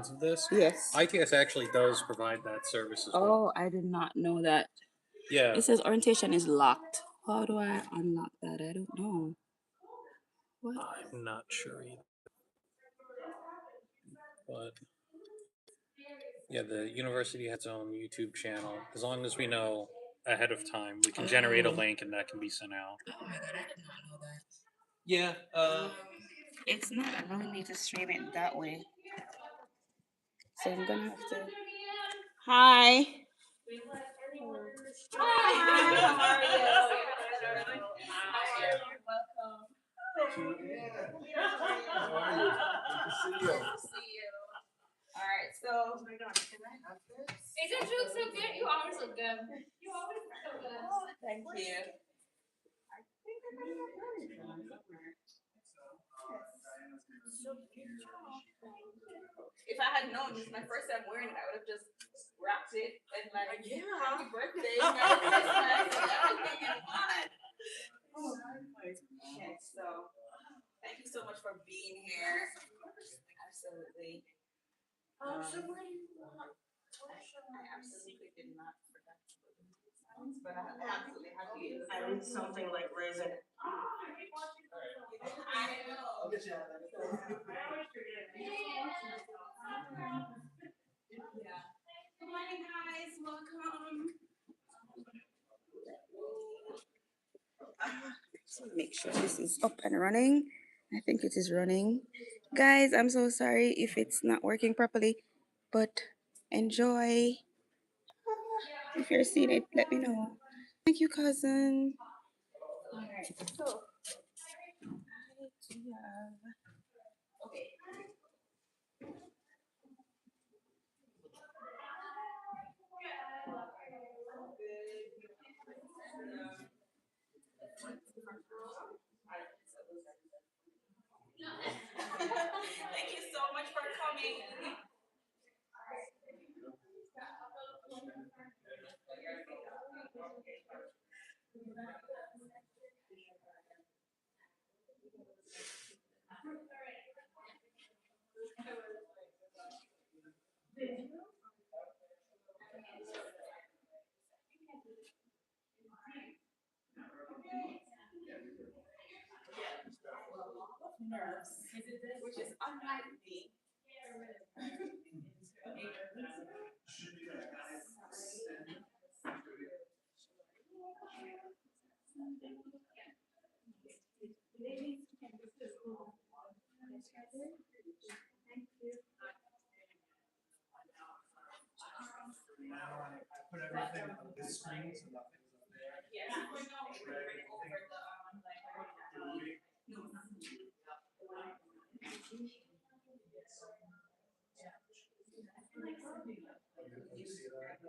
lines of this, Yes. ITS actually does provide that service as well. Oh, I did not know that. Yeah. It says orientation is locked. How do I unlock that? I don't know. What? I'm not sure either. But yeah, the university has its own YouTube channel. As long as we know ahead of time, we can generate a Oh. link and that can be sent out. Oh my god, I did not know that. Yeah. It's not allowing me to stream it that way. So I'm gonna have to. Hi. All right, so oh my God, can I have this? Isn't you look so good? You always look good. You always look so good. Thank you. I think I might have done it somewhere. So if I had known this is my first time wearing it, I would have just wrapped it and like, happy birthday, Merry Christmas, everything in one. Oh, okay, so thank you so much for being here. Absolutely. So where do you I absolutely did not forget to put in the sounds, but I absolutely have to use I need something like raisin. I know. Yeah. Good morning, guys. Welcome. So make sure this is up and running. I think it is running. Guys, I'm so sorry if it's not working properly, but enjoy. If you're seeing it, let me know. Thank you, cousin. Alright, so I do have okay. Thank you so much for coming. Nerves, which is unlike me. I put everything on this screen so nothing's up there. Yes, we're not bring over the You see that?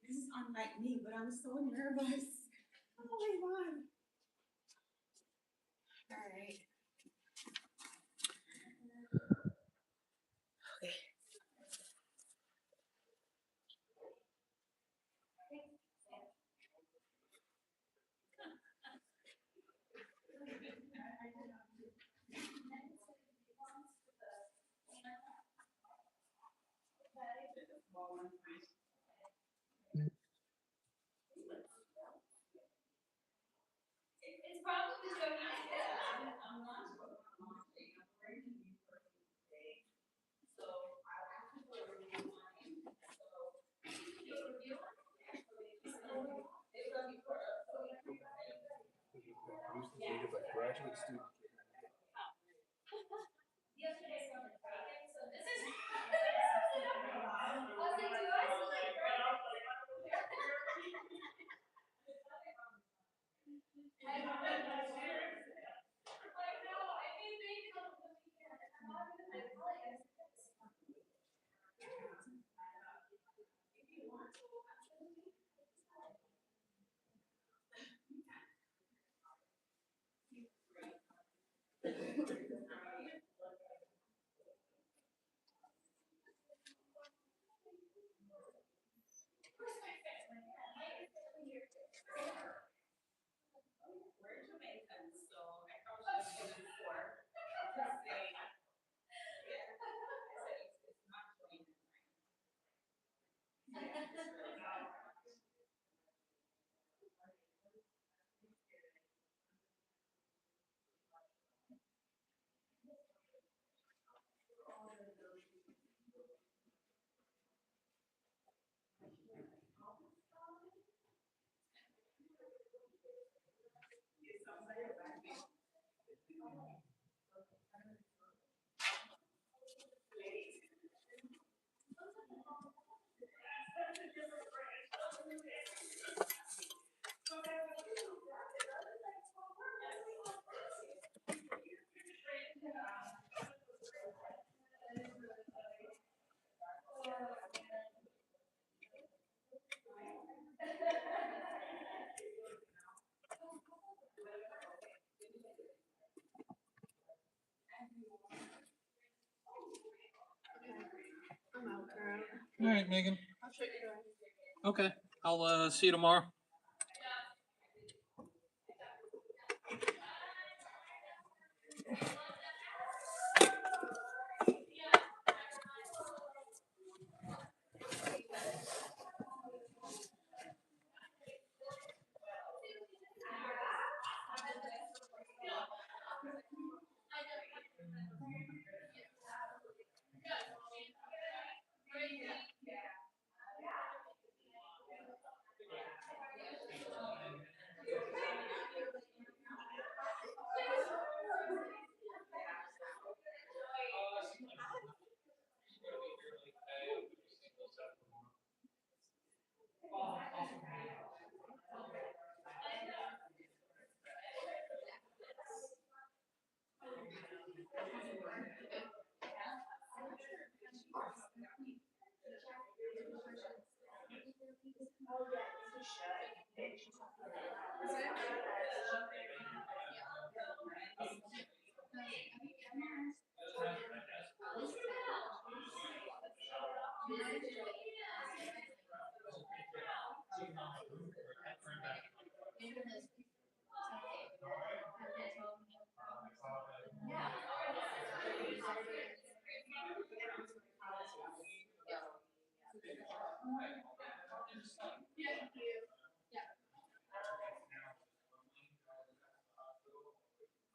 This is unlike me, but I'm so nervous. Oh my god. All right. Okay. It's probably so nice. I'm not sure. So I have to do a review on him. So do a review on him? It's gonna be for Graduate student. Yesterday, so this is. I was like, do I sound like a girl? I know, I made babies on the weekend. I'm not gonna say it's if you want to, absolutely. All right, Megan. I'll show you. Okay, I'll see you tomorrow.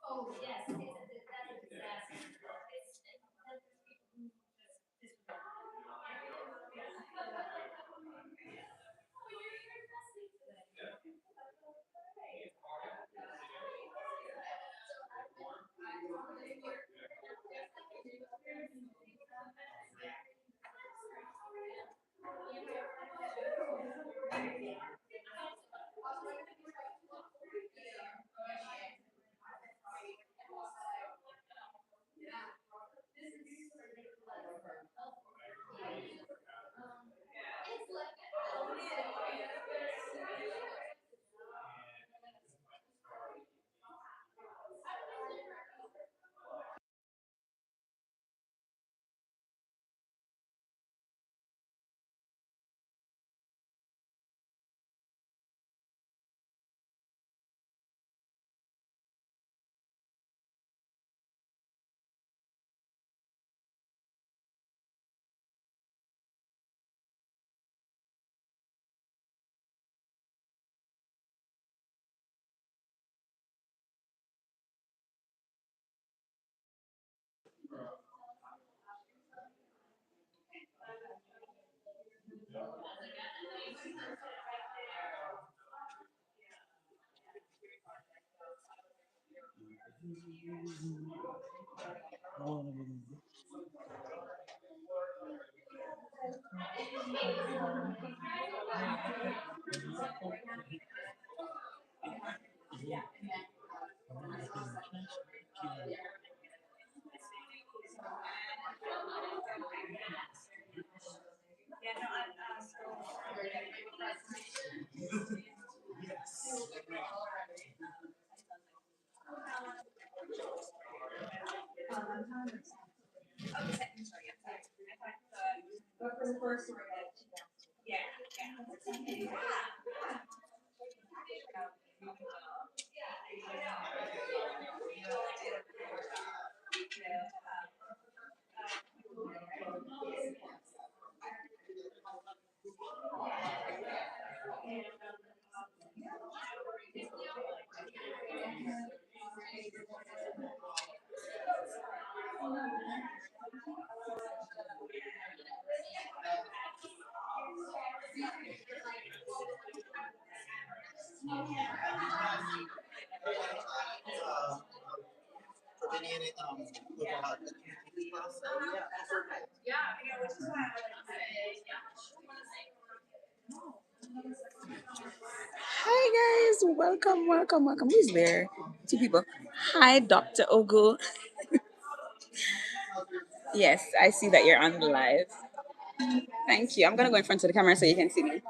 Oh, yes, that's a disaster. Hi guys, welcome. Who's there? Two people. Hi, Dr. Ogu. Yes, I see that you're on the live. Thank you. I'm gonna go in front of the camera so you can see me.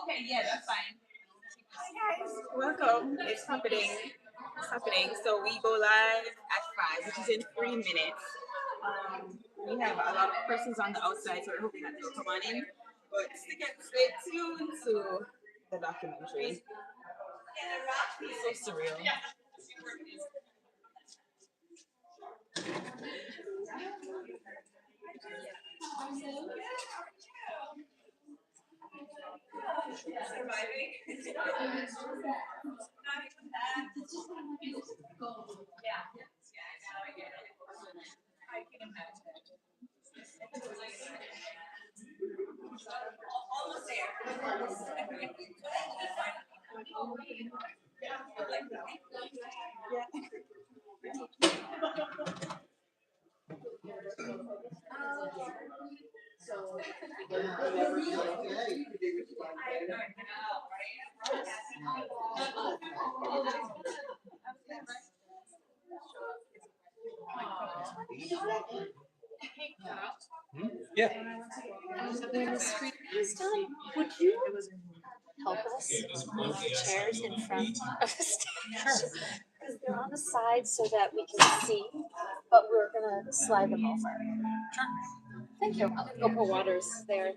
Okay, yeah, that's fine. Hi guys. Welcome. It's happening. It's happening. So we go live at 5, which is in 3 minutes. We have a lot of persons on the outside, so we're hoping that they'll come on in. But stay tuned to the documentary. It's so surreal. Surviving. Not even that. Yeah. I can imagine. Almost there. Yeah. When the screen is done, would you help us move the chairs in front of the stage? Because they're on the side so that we can see, but we're gonna slide them over. Sure. Thank you. I'll go pour waters there.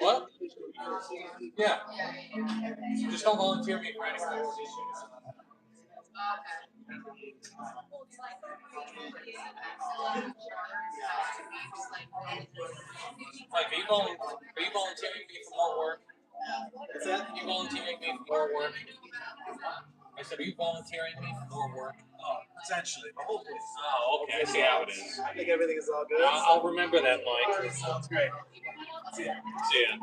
What? Yeah. Just don't volunteer me for anything. Like, are you volunteering me for more work? Is that? Are you volunteering me for more work? I said, are you volunteering me for more work? Oh, potentially, but hopefully. Oh, okay. I see how it is. I think everything is all good. I'll remember that, Mike. Sounds great. See ya. See ya.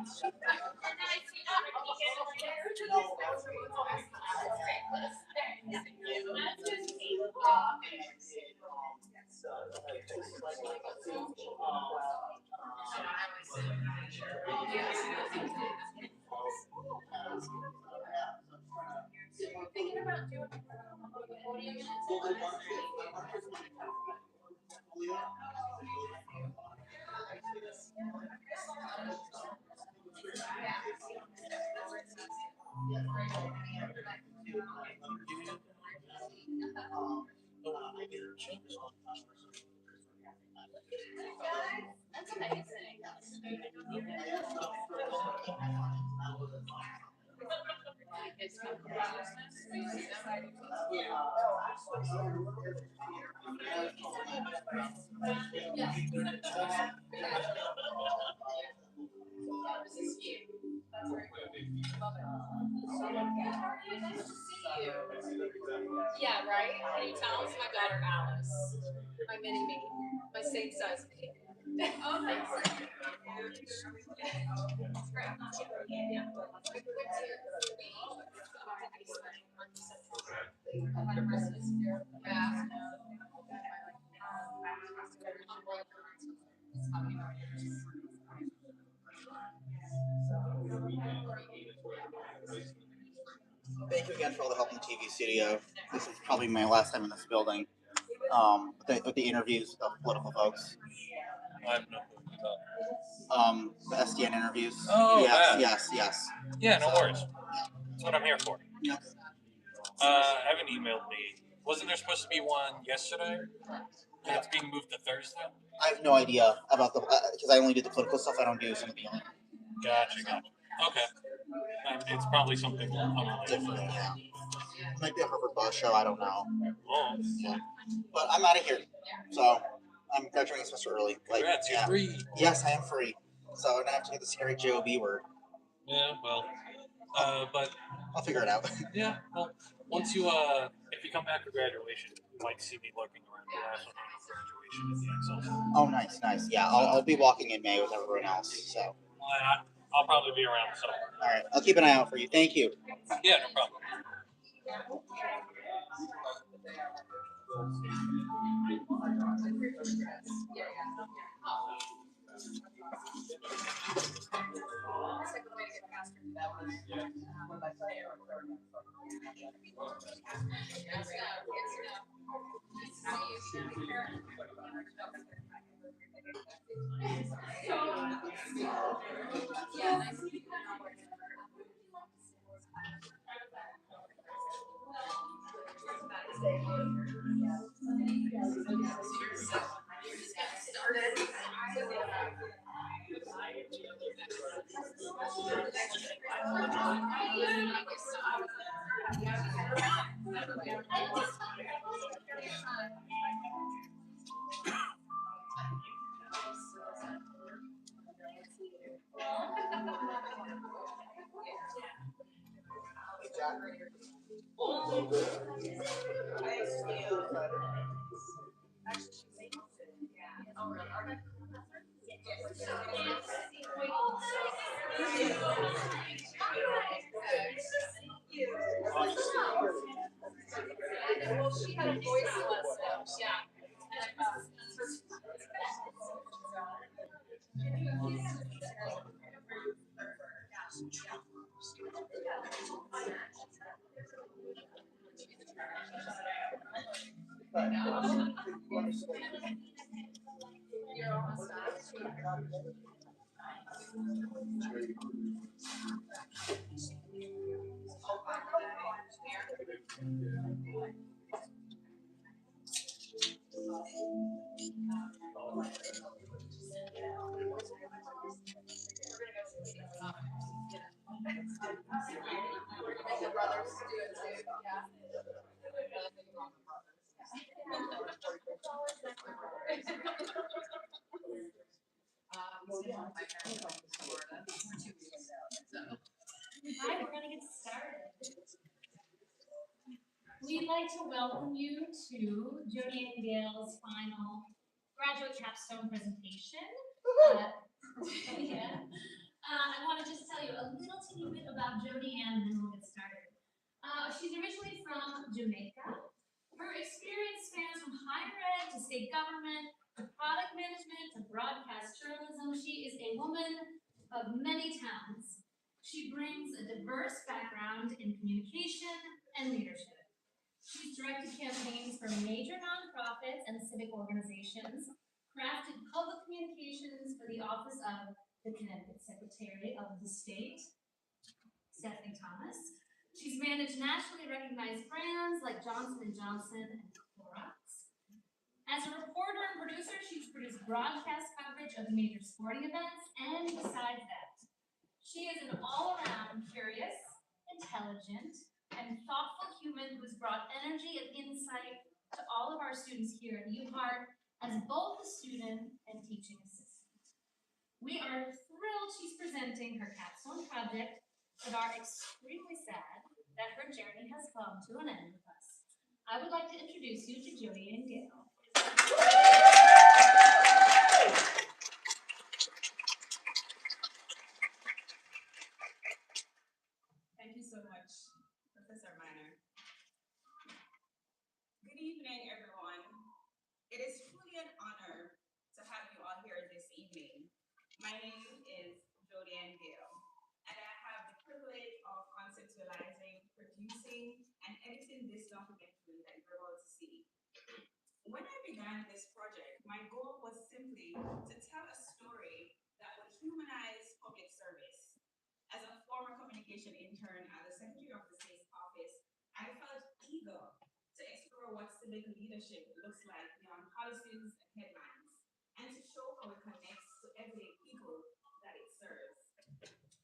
That's amazing. Yeah, right? Can you tell? It's my daughter Alice. My mini me. My same size me. Oh, thanks. Thank you again for all the help in the TV studio. This is probably my last time in this building. With the interviews of political folks. I have no clue. The SDN interviews. Oh, that. Yes. Yeah, no worries. That's what I'm here for. Yep. Evan emailed me. Wasn't there supposed to be one yesterday? And it's being moved to Thursday? I have no idea about the because I only do the political stuff. I don't do some of the other Gotcha. Okay. It's probably something different. Yeah. Might be a Harvard Buzz show. I don't know. Oh, Yeah. But I'm out of here, so I'm graduating semester early. congrats, you're free. Yes, I am free. So I'm gonna have to get the scary JOB word. Yeah, well, but I'll figure it out. yeah, well, once you if you come back for graduation, you might see me lurking around the last one on graduation at the Excel. Oh, nice. Yeah, I'll be walking in May with everyone else. So. Well, I'll probably be around, so. All right, I'll keep an eye out for you. Thank you. Yeah, no problem. Well, she had a voice lesson, yeah. You're almost done. Hi, we're gonna get started. We'd like to welcome you to Jody and Gail's final graduate capstone presentation. I want to just tell you a little teeny bit about Jody Ann and then we'll get started. She's originally from Jamaica. Her experience spans from higher ed to state government, to product management, to broadcast journalism. She is a woman of many talents. She brings a diverse background in communication and leadership. She's directed campaigns for major nonprofits and civic organizations, crafted public communications for the Office of the Connecticut Secretary of the State, Stephanie Thomas. She's managed nationally recognized brands like Johnson & Johnson and Clorox. As a reporter and producer, she's produced broadcast coverage of major sporting events, and besides that, she is an all-around curious, intelligent, and thoughtful human who's brought energy and insight to all of our students here at UHeart as both a student and teaching assistant. We are thrilled she's presenting her capstone project, but are extremely sad that her journey has come to an end with us. I would like to introduce you to Jody and Gail. Thank you so much, Professor Miner. Good evening, everyone. It is truly an honor to have you all here this evening. My name is Jody Ann Gail, and I have the privilege of conceptualizing, producing, and editing this documentary that you're about to see. When I began this project, my goal was simply to tell a story that would humanize public service. As a former communication intern at the Secretary of the State's office, I felt eager to explore what civic leadership looks like beyond policies and headlines, and to show how it connects to everyday people that it serves.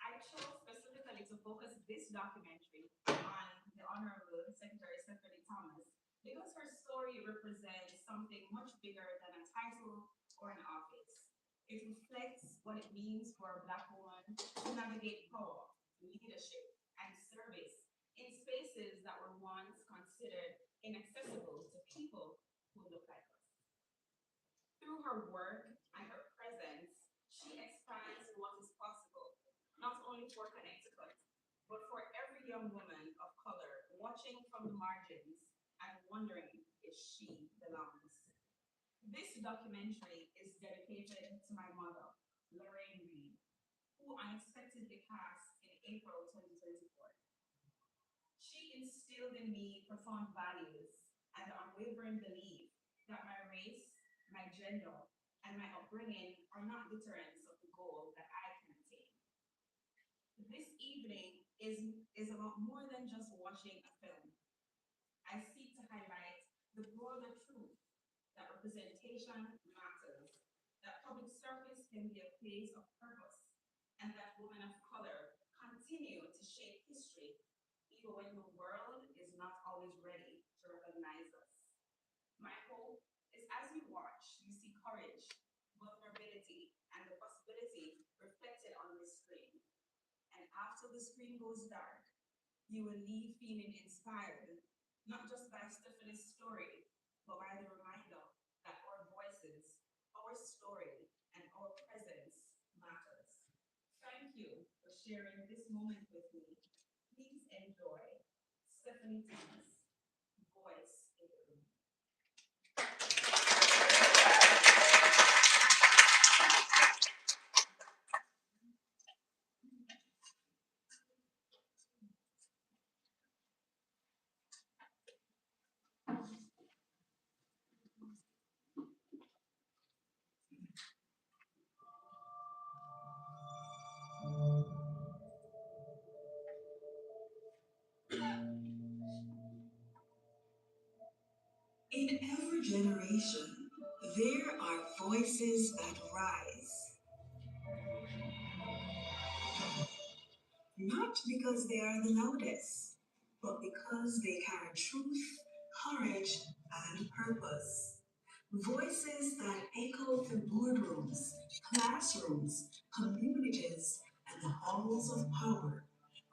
I chose specifically to focus this documentary on the Honorable Secretary Stephanie Thomas because her story represents something much bigger than a title or an office. It reflects what it means for a Black woman to navigate power, leadership, and service in spaces that were once considered inaccessible to people who look like us. Through her work and her presence, she expands what is possible, not for Connecticut, but for every young woman of color watching from the margins and wondering if she belongs. This documentary is dedicated to my mother, Lorraine Reed, who unexpectedly passed in April 2024. She instilled in me profound values and the unwavering belief that my race, my gender, and my upbringing are not deterrents of the goal that I can attain. This evening is about more than just watching a film. I seek to highlight the broader truth that representation matters, that public service can be a place of purpose, and that women of color continue to shape history even when the world is not always ready to recognize us. My hope is as you watch, you see courage, vulnerability, and the possibility reflected on this screen. And after the screen goes dark, you will leave feeling inspired, not just by Stephanie's story, but by the reminder that our voices, our story, and our presence matters. Thank you for sharing this moment with me. Please enjoy Stephanie Thomas, Voice in the Room. In every generation, there are voices that rise, not because they are the loudest, but because they carry truth, courage, and purpose. Voices that echo through boardrooms, classrooms, communities, and the halls of power,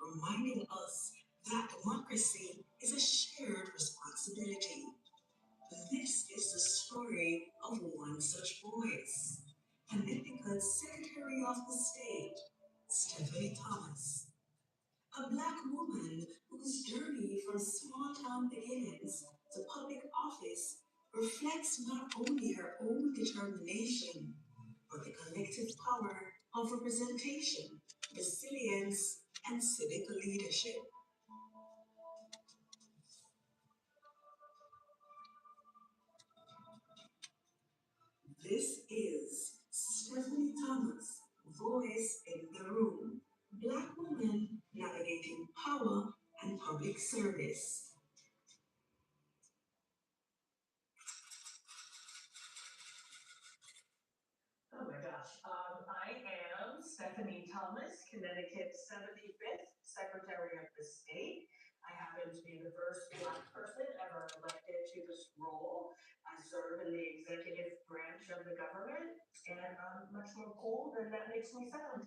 reminding us that democracy is a shared responsibility. This is the story of one such voice, Connecticut's Secretary of the State, Stephanie Thomas. A Black woman whose journey from small town beginnings to public office reflects not only her own determination, but the collective power of representation, resilience, and civic leadership. This is Stephanie Thomas, Voice in the Room, Black woman navigating power and public service. Oh my gosh. I am Stephanie Thomas, Connecticut's 75th Secretary of the State. I happen to be the first Black person ever elected to this role. I serve in the executive branch of the government, and I'm much more cool than that makes me sound.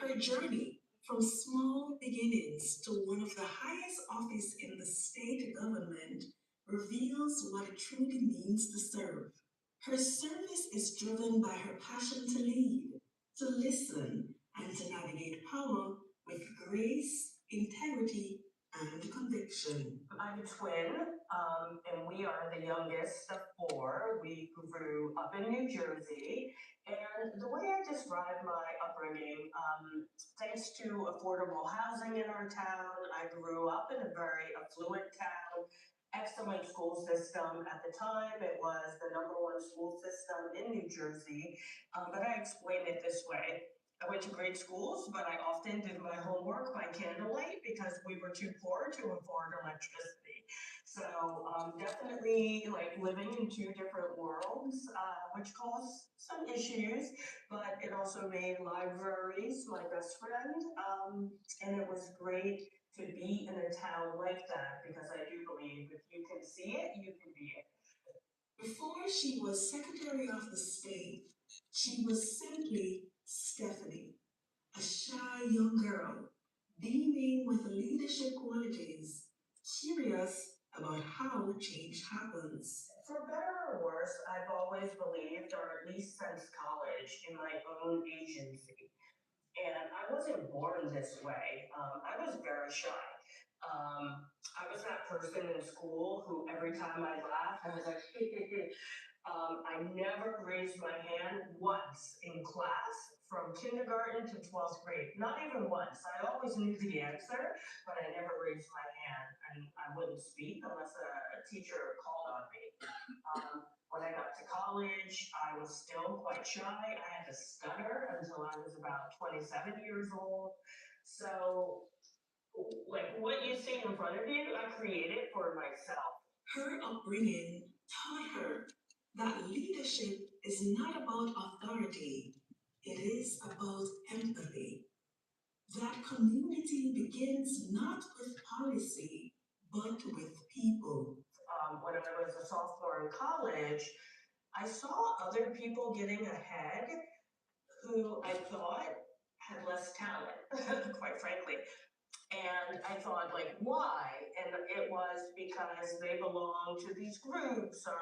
Her journey from small beginnings to one of the highest office in the state government reveals what it truly means to serve. Her service is driven by her passion to lead, to listen, and to navigate power with grace, integrity, and conviction. I'm a twin, and we are the youngest of four. We grew up in New Jersey, and the way I describe my upbringing, thanks to affordable housing in our town, I grew up in a very affluent town. Excellent school system. At the time, it was the #1 school system in New Jersey. But I explain it this way. I went to great schools, but I often did my homework by candlelight because we were too poor to afford electricity. So definitely like living in two different worlds, which caused some issues, but it also made libraries my best friend. And it was great to be in a town like that, because I do believe if you can see it, you can be it. Before she was Secretary of the State, she was simply Stephanie, a shy young girl, beaming with leadership qualities, curious about how change happens. For better or worse, I've always believed, or at least since college, in my own agency. And I wasn't born this way. I was very shy. I was that person in school who every time I laughed, I was like, I never raised my hand once in class from kindergarten to 12th grade. Not even once. I always knew the answer, but I never raised my hand and I wouldn't speak unless a teacher called on me. When I got to college, I was still quite shy. I had to stutter until I was about 27 years old. So, like what you see in front of you, I created for myself. Her upbringing taught her that leadership is not about authority, it is about empathy. That community begins not with policy, but with people. When I was a sophomore in college, I saw other people getting ahead who I thought had less talent, quite frankly. And I thought, like, why? And it was because they belonged to these groups, or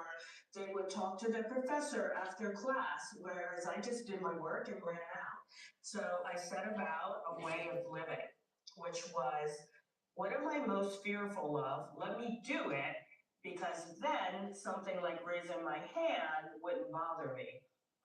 they would talk to their professor after class, whereas I just did my work and ran out. So I set about a way of living, which was, what am I most fearful of? Let me do it, because then something like raising my hand wouldn't bother me.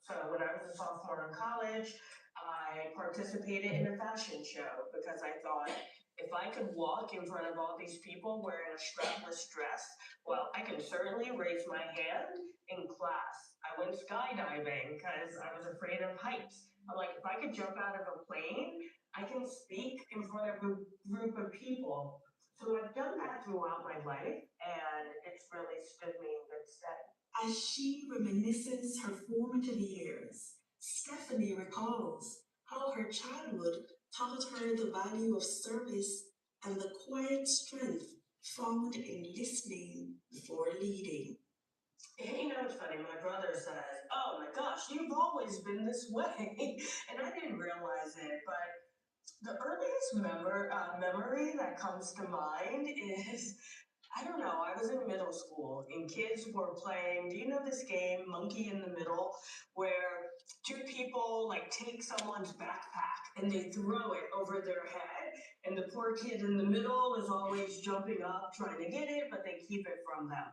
So when I was a sophomore in college, I participated in a fashion show because I thought, if I could walk in front of all these people wearing a strapless dress, well, I can certainly raise my hand in class. I went skydiving because I was afraid of heights. I'm like, if I could jump out of a plane, I can speak in front of a group of people. So I've done that throughout my life, and it's really stood me in good stead. As she reminisces her formative years, Stephanie recalls how her childhood taught her the value of service and the quiet strength found in listening before leading. And you know, it's funny, my brother says, oh my gosh, you've always been this way. And I didn't realize it, but the earliest memory that comes to mind is, I don't know, I was in middle school and kids were playing, do you know this game, Monkey in the Middle, where two people like take someone's backpack and they throw it over their head, and the poor kid in the middle is always jumping up trying to get it, but they keep it from them.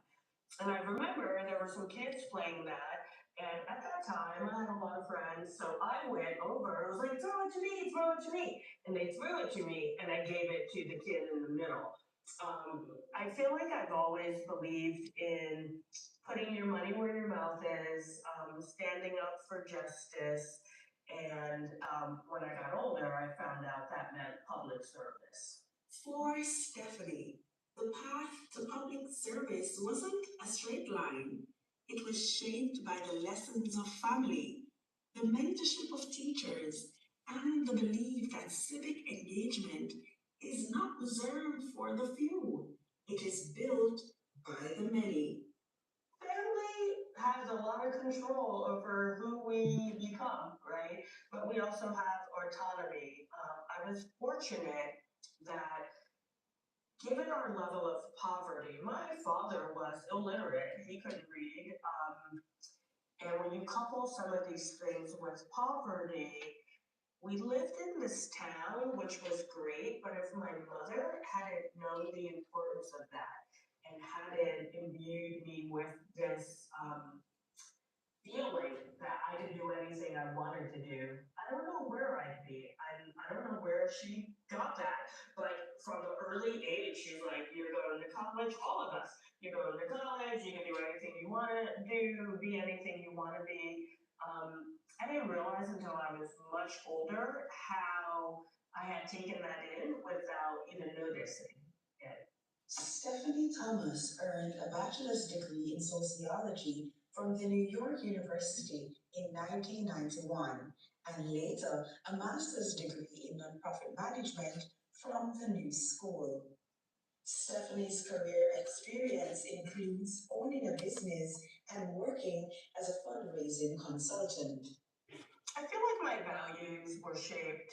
And I remember there were some kids playing that, and at that time I had a lot of friends, so I went over, I was like, throw it to me, throw it to me. And they threw it to me, and I gave it to the kid in the middle. I feel like I've always believed in putting your money where your mouth is, standing up for justice, and when I got older, I found out that meant public service. For Stephanie, the path to public service wasn't a straight line. It was shaped by the lessons of family, the mentorship of teachers, and the belief that civic engagement is not reserved for the few. It is built by the many. Family has a lot of control over who we become, right? But we also have autonomy. I was fortunate that, given our level of poverty, my father was illiterate, he couldn't read. And when you couple some of these things with poverty, we lived in this town, which was great, but if my mother hadn't known the importance of that and hadn't imbued me with this feeling that I could do anything I wanted to do, I don't know where I'd be. I don't know where she got that, but from an early age, she's like, you're going to college, all of us. You're going to college, you can do anything you want to do, be anything you want to be. I didn't realize until I was much older how I had taken that in without even noticing it. Stephanie Thomas earned a bachelor's degree in sociology from the New York University in 1991, and later a master's degree in nonprofit management from the New School. Stephanie's career experience includes owning a business and working as a fundraising consultant. I feel like my values were shaped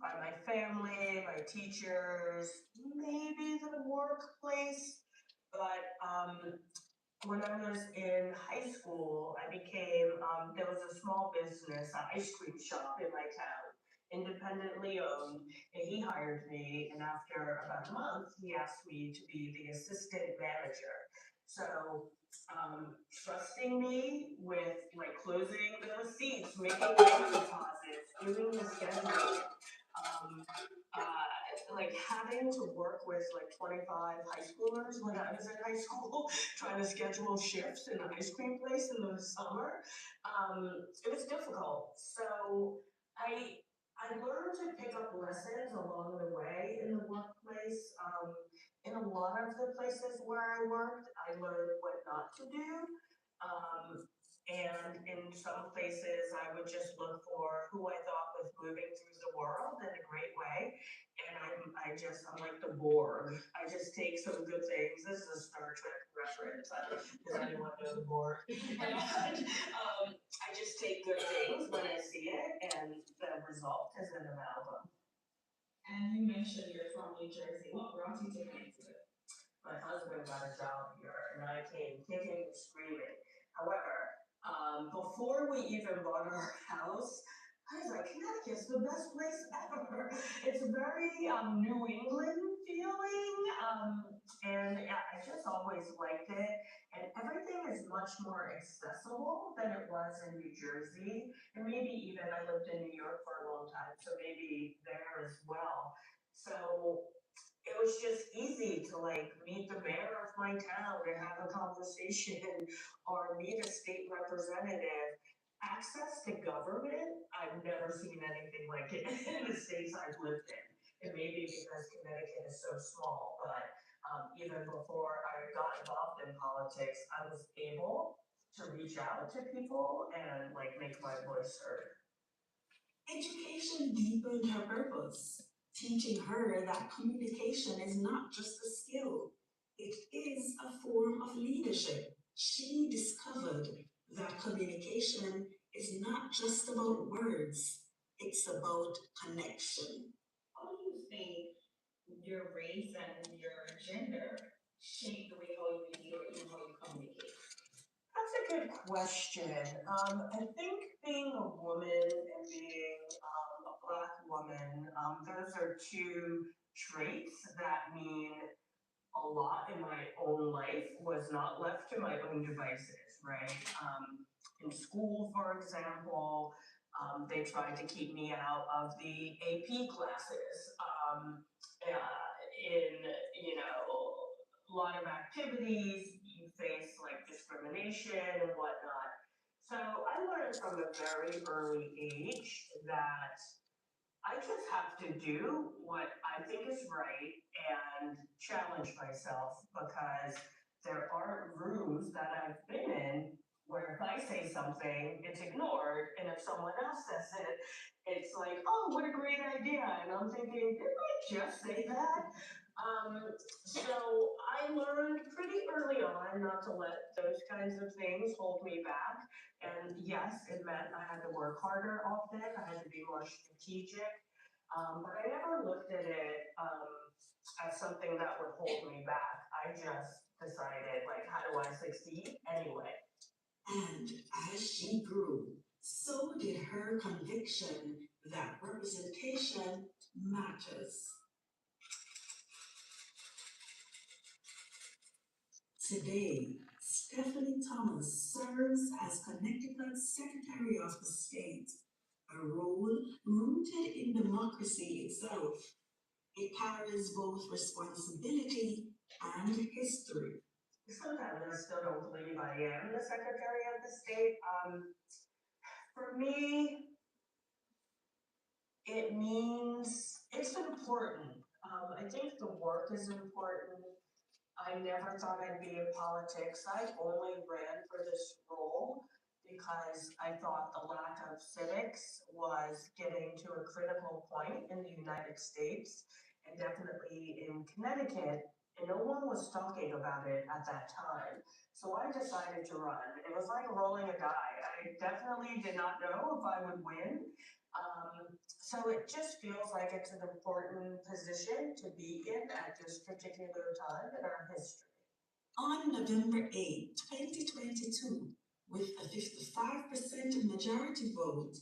by my family, my teachers, maybe the workplace, but when I was in high school, I became, there was a small business, an ice cream shop in my town. independently owned, and he hired me, and after about a month, he asked me to be the assistant manager. So, trusting me with like closing the receipts, making payment deposits, doing the scheduling, like having to work with like 25 high schoolers when I was in high school, trying to schedule shifts in the ice cream place in the summer. It was difficult. So I learned to pick up lessons along the way in the workplace. In a lot of the places where I worked, I learned what not to do. And in some places, I would just look for who I thought was moving through the world in a great way. And I'm like the Borg. I just take some good things. This is a Star Trek reference. Does anyone know the Borg? And I just take good things when I see it, and the result is an amalgam. And you mentioned you're from New Jersey. What brought you to Vancouver? My husband got a job here, and I came kicking and screaming. However, before we even bought our house, I was like, Connecticut's the best place ever. It's very New England feeling, and yeah, I just always liked it. And everything is much more accessible than it was in New Jersey, and maybe even I lived in New York for a long time, so maybe there as well. So it was just easy to like meet the mayor of my town and have a conversation or meet a state representative. Access to government, I've never seen anything like it in the states I've lived in. It may be because Connecticut is so small, but even before I got involved in politics, I was able to reach out to people and like make my voice heard. Education deepened her purpose, teaching her that communication is not just a skill, it is a form of leadership. She discovered that communication is not just about words, it's about connection. How do you think your race and your gender shape the way how you lead or even how you communicate? That's a good question. I think being a woman and being a Black woman, those are two traits that mean a lot in my own life, was not left to my own devices, right? In school, for example, they tried to keep me out of the AP classes. In, you know, a lot of activities, you face like discrimination and whatnot. So I learned from a very early age that I just have to do what I think is right and challenge myself, because there are rooms that I've been in where if I say something, it's ignored, and if someone else says it, it's like, oh, what a great idea. And I'm thinking, didn't I just say that? So I learned pretty early on not to let those kinds of things hold me back. And yes, it meant I had to work harder often, I had to be more strategic. But I never looked at it as something that would hold me back. I just decided, like, how do I succeed anyway? And as she grew, so did her conviction that representation matters. Today, Stephanie Thomas serves as Connecticut's Secretary of the State, a role rooted in democracy itself. It carries both responsibility and history. Sometimes I still don't believe I am the Secretary of the State. For me, it means it's important. I think the work is important. I never thought I'd be in politics. I only ran for this role because I thought the lack of civics was getting to a critical point in the United States and definitely in Connecticut, and no one was talking about it at that time. So I decided to run. It was like rolling a die. I definitely did not know if I would win. So it just feels like it's an important position to be in at this particular time in our history. On November 8, 2022, with a 55% majority vote,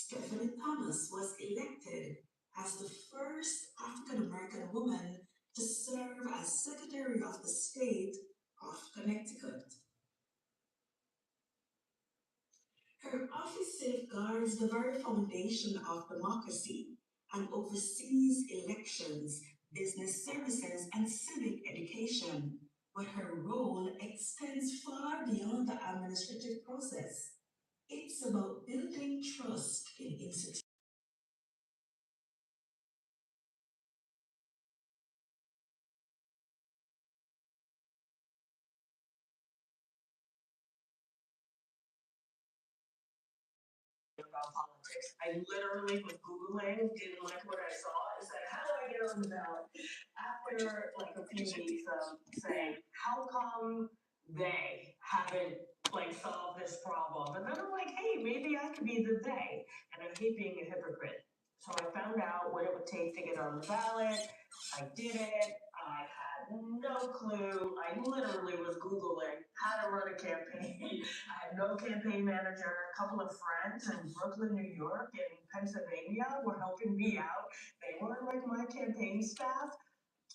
Stephanie Thomas was elected as the first African American woman to serve as Secretary of the State of Connecticut. Her office safeguards the very foundation of democracy and oversees elections, business services, and civic education. But her role extends far beyond the administrative process. It's about building trust in institutions. About politics. I literally was Googling, didn't like what I saw, and said, how do I get on the ballot? After like a few weeks of saying, how come they haven't like solved this problem? And then I'm like, hey, maybe I could be the they. And I hate being a hypocrite. So I found out what it would take to get on the ballot. I did it. I had no clue. I literally was Googling how to run a campaign. I had no campaign manager. A couple of friends in Brooklyn, New York, and Pennsylvania were helping me out. They weren't like my campaign staff,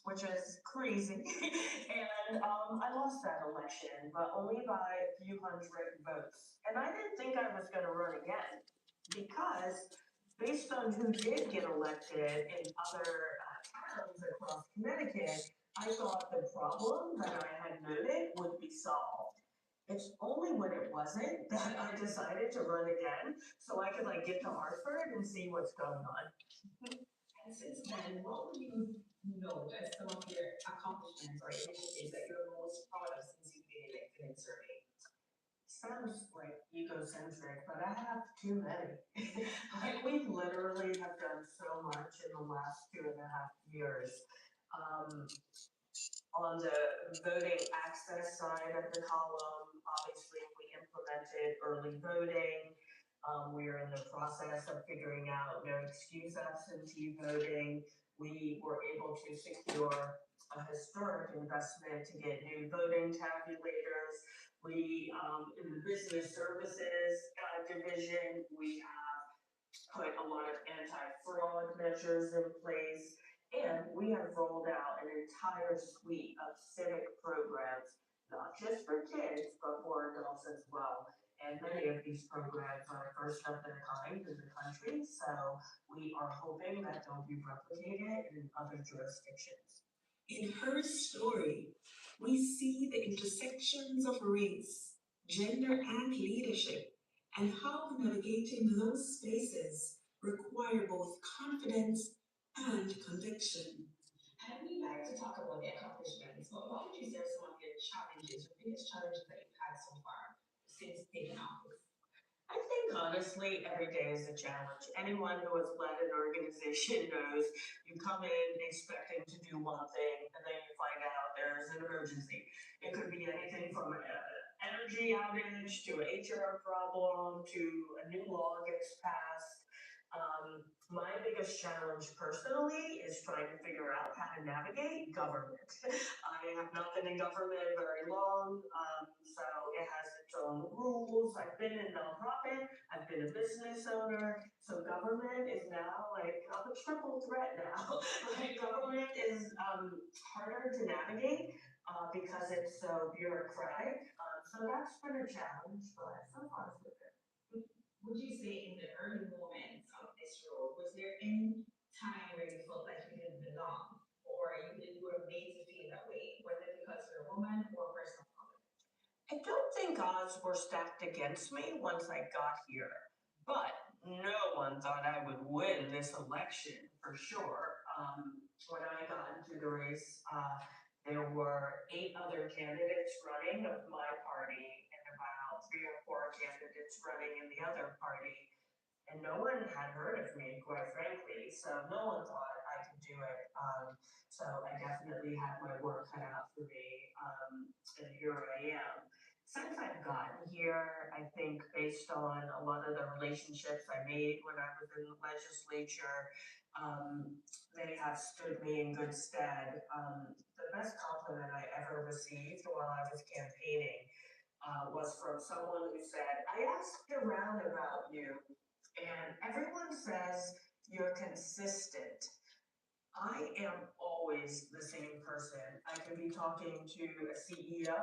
which is crazy. And I lost that election, but only by a few hundred votes. And I didn't think I was going to run again because based on who did get elected in other towns across Connecticut, I thought the problem that I had noted would be solved. It's only when it wasn't that I decided to run again, so I could like get to Hartford and see what's going on. And since then, what would you note as some of your accomplishments or initiatives that you're most proud of since you've been elected and serving? Sounds like egocentric, but I have too many. Like we literally have done so much in the last 2.5 years. On the voting access side of the column, obviously we implemented early voting. We are in the process of figuring out no excuse absentee voting. We were able to secure a historic investment to get new voting tabulators. We, in the business services division, we have put a lot of anti-fraud measures in place. And we have rolled out an entire suite of civic programs, not just for kids, but for adults as well. And many of these programs are first of their kind in the country, so we are hoping that they'll be replicated in other jurisdictions. In her story, we see the intersections of race, gender, and leadership, and how navigating those spaces require both confidence and conviction. And we like to talk about the accomplishments, but what would you say are some of your challenges, your biggest challenges that you've had so far since taking office? I think honestly, every day is a challenge. Anyone who has led an organization knows you come in expecting to do one thing, and then you find out there's an emergency. It could be anything from an energy outage to an HR problem to a new law gets passed. My biggest challenge personally is trying to figure out how to navigate government. I have not been in government very long, so it has its own rules. I've been in nonprofit, I've been a business owner, so government is now like I'm a triple threat now. Like government is harder to navigate because it's so bureaucratic. So that's been a challenge, but so far so good. Would you say in the early moments of this role, was there any time where you felt like you didn't belong, or you were made to feel that way, whether because you're a woman or a person of color? I don't think odds were stacked against me once I got here, but no one thought I would win this election for sure. When I got into the race, there were 8 other candidates running of my party and about 3 or 4 candidates running in the other party. And no one had heard of me, quite frankly, so no one thought I could do it. So I definitely had my work cut out for me, and here I am. Since I've gotten here, I think based on a lot of the relationships I made when I was in the legislature, they have stood me in good stead. The best compliment I ever received while I was campaigning was from someone who said, I asked around about you, And everyone says you're consistent. I am always the same person. I could be talking to a CEO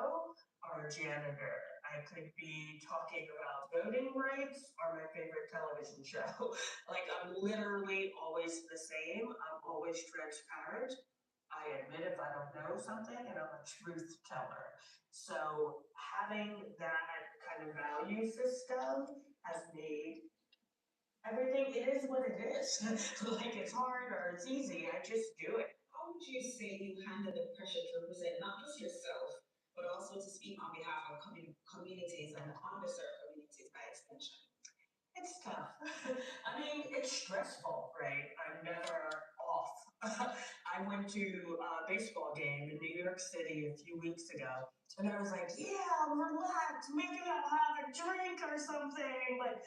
or a janitor. I could be talking about voting rights or my favorite television show. Like, I'm literally always the same. I'm always transparent. I admit if I don't know something, and I'm a truth teller. So having that kind of value system has made everything, it is what it is. Like, it's hard or it's easy, I just do it. How would you say you handle the pressure to represent not just yourself, but also to speak on behalf of communities and underserved communities by extension? It's tough. I mean, it's stressful, right? I'm never off. I went to a baseball game in New York City a few weeks ago, and I was like, yeah, relax, maybe I'll have a drink or something. Like,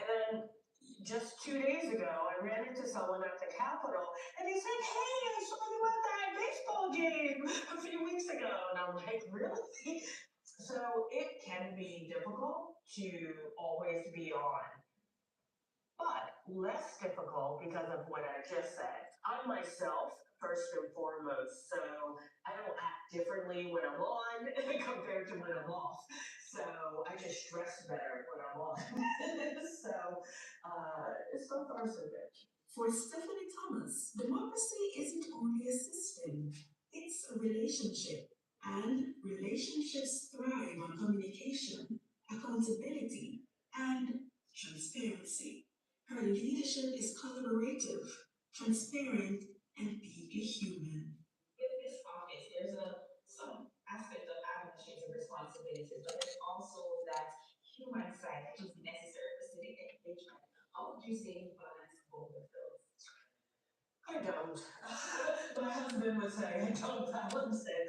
and then just 2 days ago, I ran into someone at the Capitol, and he said, hey, I saw you at that baseball game a few weeks ago. And I'm like, really? So it can be difficult to always be on, but less difficult because of what I just said. I'm myself first and foremost, so I don't act differently when I'm on compared to when I'm off. So I just dress better when I'm on. So so far so good. For Stephanie Thomas, democracy isn't only a system, it's a relationship. And relationships thrive on communication, accountability, and transparency. Her leadership is collaborative, transparent, and deeply human. In this office, there's some aspect of ownership and responsibility, but there's also that human side that is necessary for civic engagement. How would you say you balance both of those? I don't. My husband would say I don't balance it.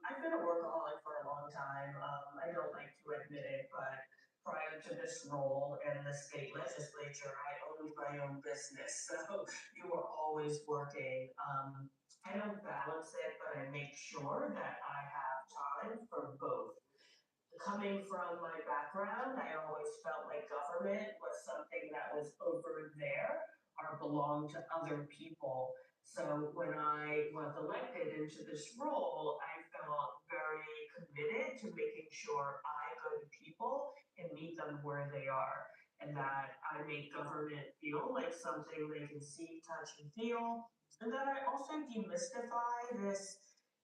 I've been a workaholic for a long time. I don't like to admit it, but prior to this role in the state legislature, I owned my own business. So you were always working. I don't balance it, but I make sure that I have time for both. Coming from my background, I always felt like government was something that was over there or belonged to other people. So when I was elected into this role, I felt very committed to making sure I go to people and meet them where they are, and that I make government feel like something they can see, touch, and feel, and that I also demystify this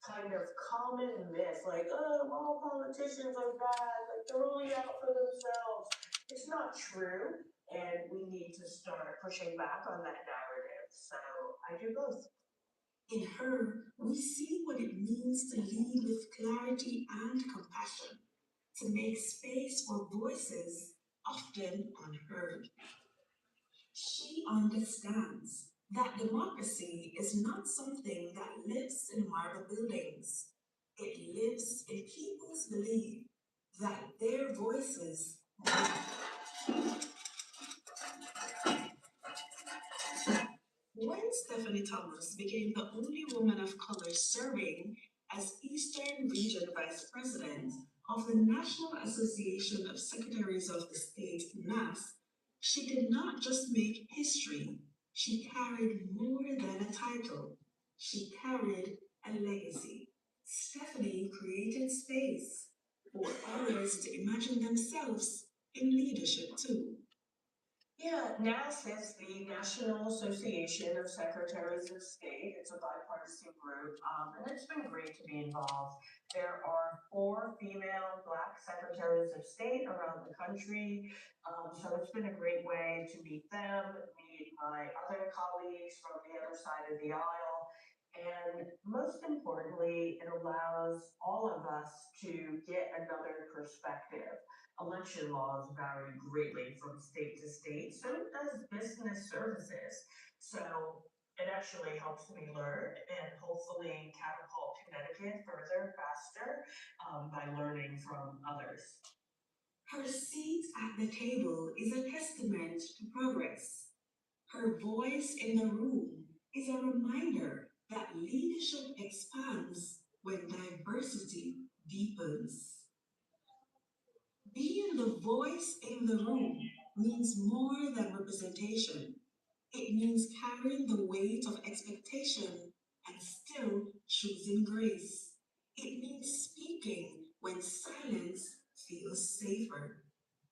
kind of common myth, like, oh, all politicians are bad, like they're only out for themselves. It's not true, and we need to start pushing back on that narrative. So I do both. In her, we see what it means to lead with clarity and compassion, to make space for voices often unheard. She understands that democracy is not something that lives in marble buildings. It lives in people's belief that their voices matter. When Stephanie Thomas became the only woman of color serving as Eastern Region Vice President of the National Association of Secretaries of the State, NAS, she did not just make history, she carried more than a title. She carried a legacy. Stephanie created space for others to imagine themselves in leadership too. Yeah, NAS is the National Association of Secretaries of State. It's a bipartisan group, and it's been great to be involved. There are 4 female Black Secretaries of State around the country, so it's been a great way to meet them, meet my other colleagues from the other side of the aisle, and most importantly, it allows all of us to get another perspective. Election laws vary greatly from state to state, so does business services. So it actually helps me learn and hopefully catapult Connecticut further, faster, by learning from others. Her seat at the table is a testament to progress. Her voice in the room is a reminder that leadership expands when diversity deepens. Being the voice in the room means more than representation. It means carrying the weight of expectation and still choosing grace. It means speaking when silence feels safer.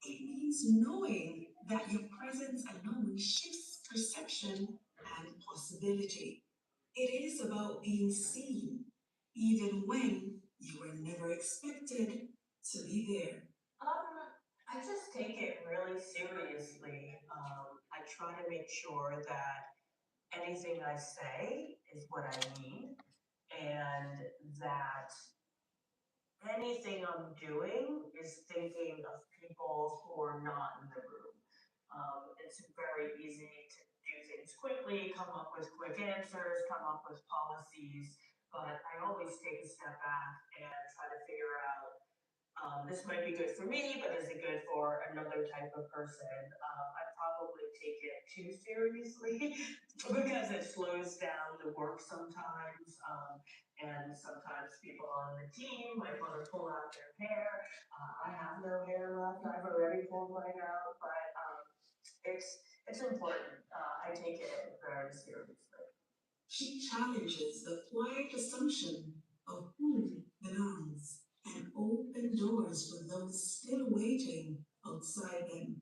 It means knowing that your presence alone shifts perception and possibility. It is about being seen, even when you were never expected to be there. I just take it really seriously. I try to make sure that anything I say is what I mean, and that anything I'm doing is thinking of people who are not in the room. It's very easy to do things quickly, come up with quick answers, come up with policies, but I always take a step back and try to figure out this might be good for me, but is it good for another type of person? I probably take it too seriously because it slows down the work sometimes. And sometimes people on the team might want to pull out their hair. I have no hair left. I've already pulled mine out, but it's important. I take it very seriously. She challenges the quiet assumption of who belongs and open doors for those still waiting outside them.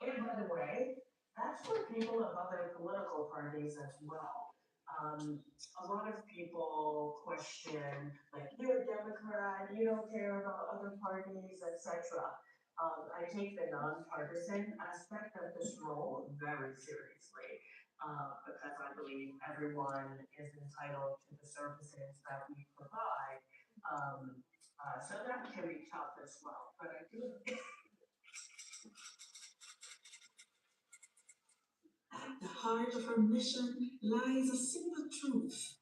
And by the way, that's for people of other political parties as well. A lot of people question, like, you're a Democrat, you don't care about other parties, etc. I take the nonpartisan aspect of this role very seriously, because I believe everyone is entitled to the services that we provide. So that can be tough as well, but I do it. At the heart of her mission lies a simple truth.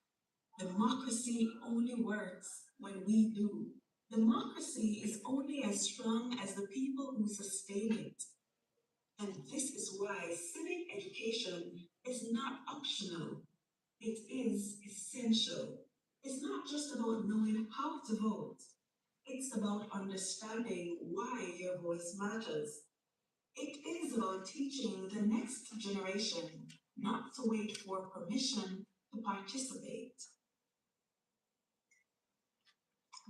Democracy only works when we do. Democracy is only as strong as the people who sustain it. And this is why civic education is not optional. It is essential. It's not just about knowing how to vote. It's about understanding why your voice matters. It is about teaching the next generation not to wait for permission to participate.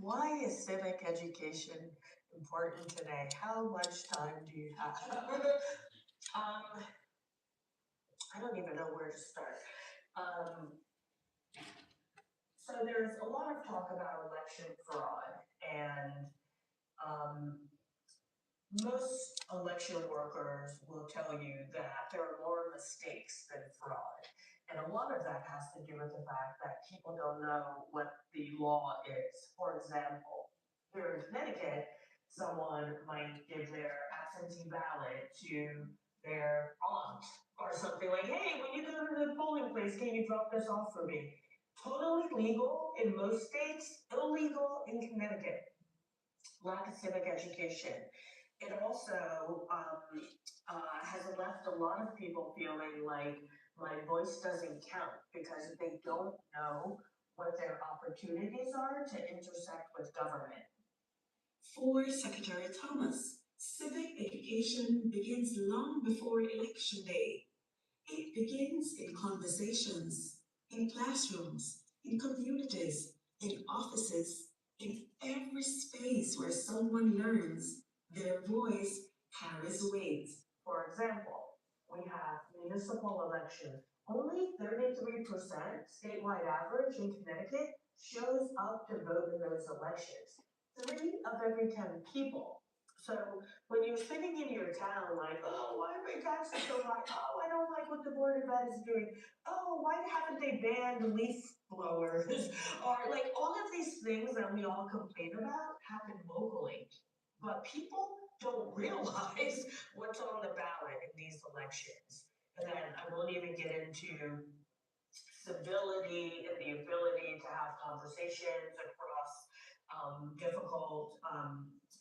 Why is civic education important today? How much time do you have? I don't even know where to start. So there's a lot of talk about election fraud, and most election workers will tell you that there are more mistakes than fraud. And a lot of that has to do with the fact that people don't know what the law is. For example, here in Connecticut, someone might give their absentee ballot to their aunt or something like, hey, when you go to the polling place, can you drop this off for me? Totally legal in most states, illegal in Connecticut. Lack of civic education. It also has left a lot of people feeling like my voice doesn't count because they don't know what their opportunities are to intersect with government. For Secretary Thomas, civic education begins long before Election Day. It begins in conversations, in classrooms, in communities, in offices, in every space where someone learns their voice carries weight. For example, we have municipal elections. Only 33% statewide average in Connecticut shows up to vote in those elections. 3 of every 10 people. So when you're sitting in your town like, oh, why are my taxes so high? Oh, I don't like what the Board of Ed is doing. Oh, why haven't they banned leaf blowers? Or like all of these things that we all complain about happen locally. But people don't realize what's on the ballot in these elections. And then I won't even get into civility and the ability to have conversations across difficult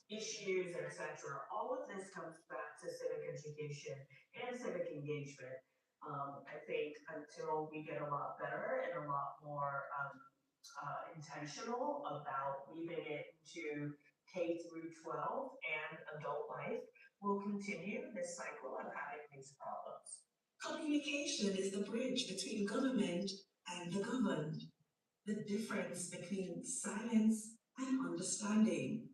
issues, etc. All of this comes back to civic education and civic engagement. I think until we get a lot better and a lot more intentional about weaving it into K through 12 and adult life, we'll continue this cycle of having these problems. Communication is the bridge between government and the governed, the difference between silence and understanding.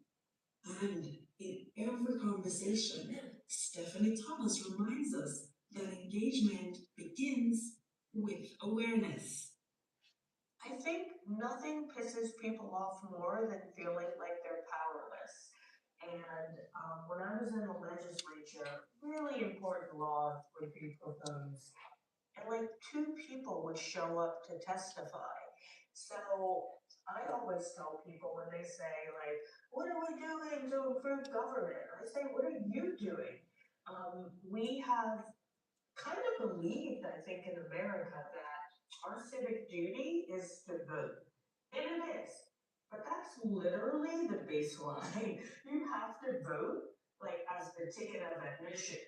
And in every conversation, Stephanie Thomas reminds us that engagement begins with awareness. I think nothing pisses people off more than feeling like they're powerless. And when I was in the legislature, really important laws would be proposed. And like 2 people would show up to testify. So I always tell people when they say like, what are we doing to improve government? I say, what are you doing? We have kind of believed, I think, in America that our civic duty is to vote. And it is. But that's literally the baseline. You have to vote like as the ticket of admission.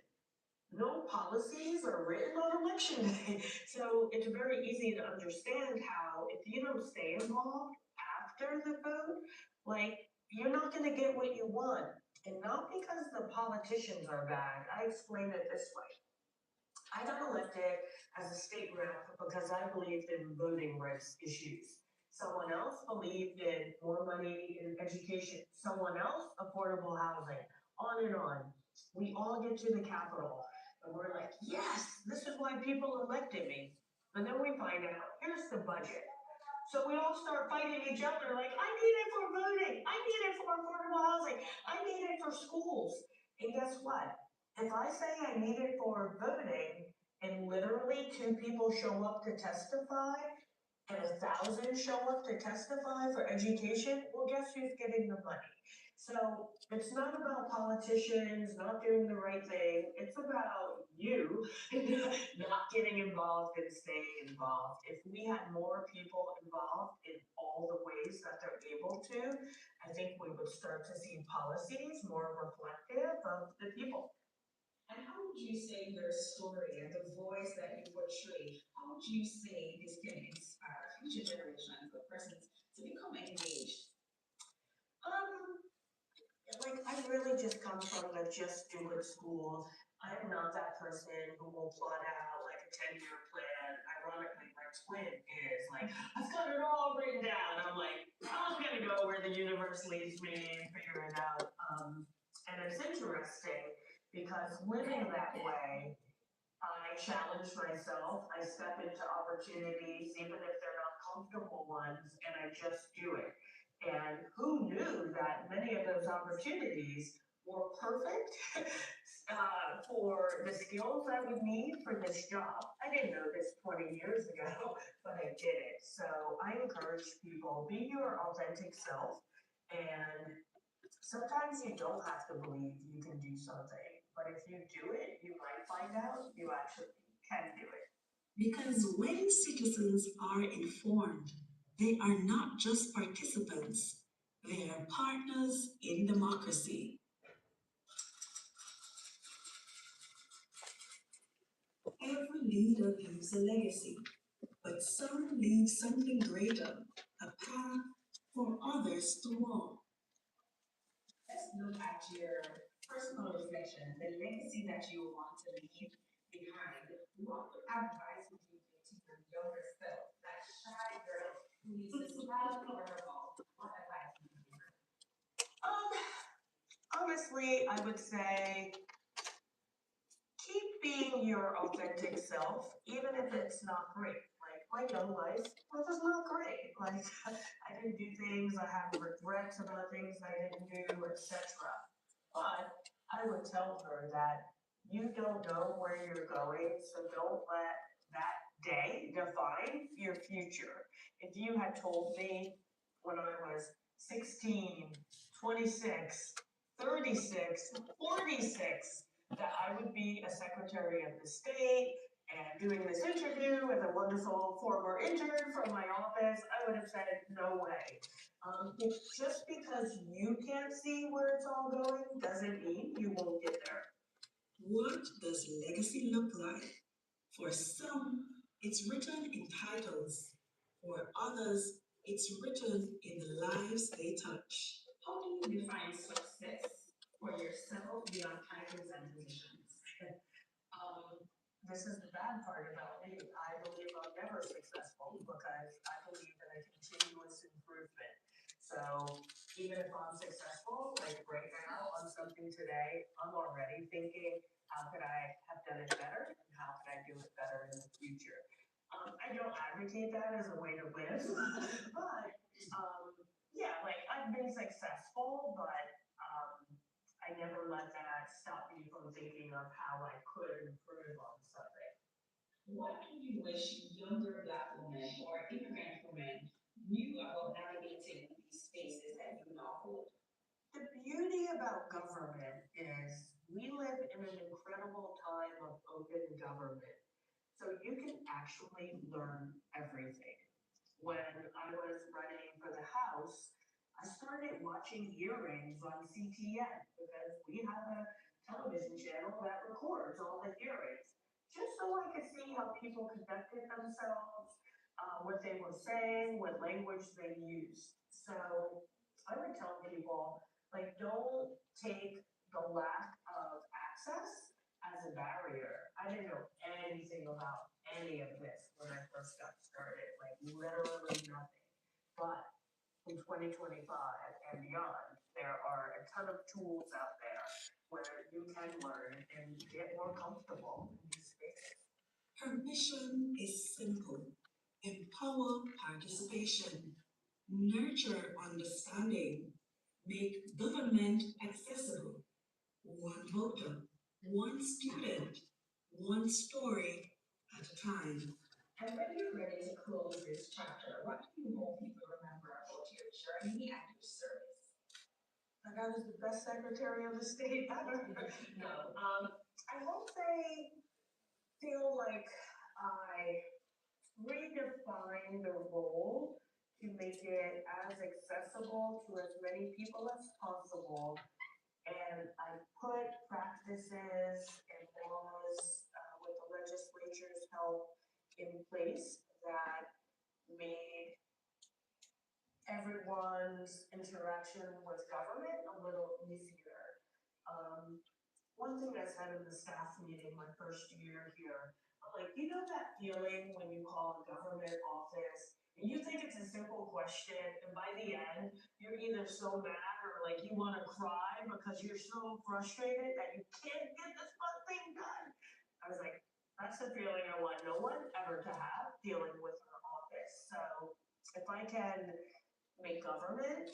No policies are written on election day. So it's very easy to understand how if you don't stay involved after the vote, like you're not gonna get what you want. And not because the politicians are bad. I explain it this way. I got elected as a state rep because I believed in voting rights issues. Someone else believed in more money in education. Someone else, affordable housing, on and on. We all get to the Capitol and we're like, yes, this is why people elected me. And then we find out, here's the budget. So we all start fighting each other like, I need it for voting. I need it for affordable housing. I need it for schools. And guess what? If I say I need it for voting and literally 2 people show up to testify and 1,000 show up to testify for education, well, guess who's getting the money? So it's not about politicians not doing the right thing. It's about you not getting involved and staying involved. If we had more people involved in all the ways that they're able to, I think we would start to see policies more reflective of the people. And how would you say your story and the voice that you portray, how would you say this can inspire future generations of persons to become engaged? Like I really just come from the just do it school. I'm not that person who will plot out like a 10-year plan. Ironically, my twin is like, I've got it all written down. I'm like, I'm gonna go where the universe leads me and figure it out. And it's interesting because living that way, I challenge myself. I step into opportunities, even if they're not comfortable ones, and I just do it. And who knew that many of those opportunities were perfect for the skills I would need for this job? I didn't know this 20 years ago, but I did it. So I encourage people, be your authentic self. And sometimes you don't have to believe you can do something, but if you do it, you might find out you actually can do it. Because when citizens are informed, they are not just participants, they are partners in democracy. Every leader leaves a legacy, but some leave something greater, a path for others to walk. Let's look at your personal reflection, the legacy that you want to leave behind. What advice would you give to your younger self, that shy girl who needs to smile over her ball? What advice would you give her? Honestly, I would say keep being your authentic self, even if it's not great. Like my young life was not great. Like I didn't do things, I have regrets about things I didn't do, etc. But I would tell her that you don't know where you're going, so don't let that day define your future. If you had told me when I was 16, 26, 36, 46, that I would be a secretary of the state and doing this interview with a wonderful former intern from my office, I would have said, no way. Just because you can't see where it's all going doesn't mean you won't get there. What does legacy look like? For some, it's written in titles. For others, it's written in the lives they touch. How do you define success for yourself beyond titles and positions? this is the bad part about me. I believe I'm never successful because I believe in a continuous improvement. So even if I'm successful, like right now on something today, I'm already thinking, how could I have done it better? And how could I do it better in the future? I don't advocate that as a way to live, but yeah, like I've been successful, but I never let that stop me from thinking of how I could improve on something. What do you wish younger Black women or immigrant women knew about navigating these spaces that you now hold? The beauty about government is we live in an incredible time of open government. So you can actually learn everything. When I was running for the House, I started watching hearings on CTN because we have a television channel that records all the hearings, just so I could see how people conducted themselves, what they were saying, what language they used. So I would tell people, like, don't take the lack of access as a barrier. I didn't know anything about any of this when I first got started, like literally nothing. But in 2025 and beyond, there are a ton of tools out there where you can learn and get more comfortable in these spaces. Her mission is simple: empower participation, nurture understanding, make government accessible. One voter, one student, one story at a time. And when you're ready to close this chapter, what do you hope people remember about your journey and your service? Like I was the best Secretary of the State ever. No, I hope they feel like I redefined the role to make it as accessible to as many people as possible. And I put practices and laws with the legislature's help in place that made everyone's interaction with government a little easier. One thing I said in the staff meeting my first year here, I'm like, you know that feeling when you call a government office and you think it's a simple question, and by the end, you're either so mad or like you want to cry because you're so frustrated that you can't get this one thing done. I was like, that's the feeling I want no one ever to have dealing with our office. So if I can make government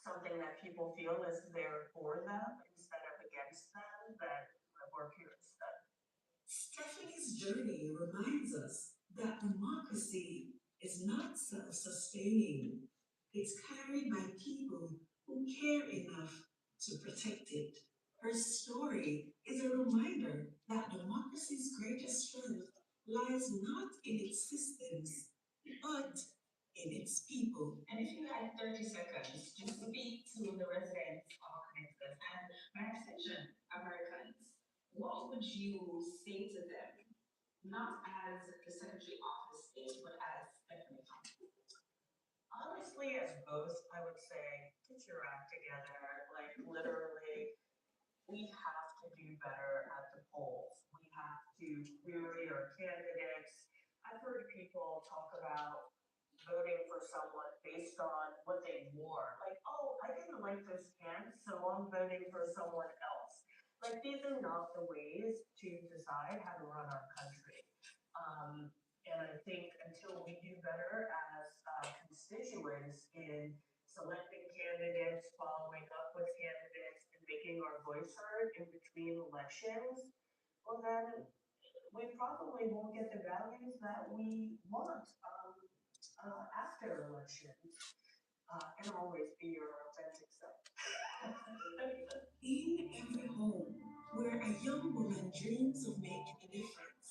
something that people feel is there for them instead of against them, then my work here is done. Stephanie's journey reminds us that democracy is not self-sustaining. It's carried by people who care enough to protect it. Her story is a reminder that democracy's greatest strength lies not in its systems, but in its people. And if you had 30 seconds to speak to the residents of Connecticut and by extension, Americans, what would you say to them? Not as the Secretary Office is, but as Stephanie Thompson. Honestly, as both, I would say, get your act together. Like literally, we have to do better at the polls. We have to query our candidates. I've heard people talk about voting for someone based on what they wore. Like, oh, I didn't like those pants, so I'm voting for someone else. Like, these are not the ways to decide how to run our country. And I think until we do better as constituents in selecting candidates, following up with candidates, and making our voice heard in between elections, well then we probably won't get the values that we want after elections. And always be your authentic self. In every home where a young woman dreams of making a difference.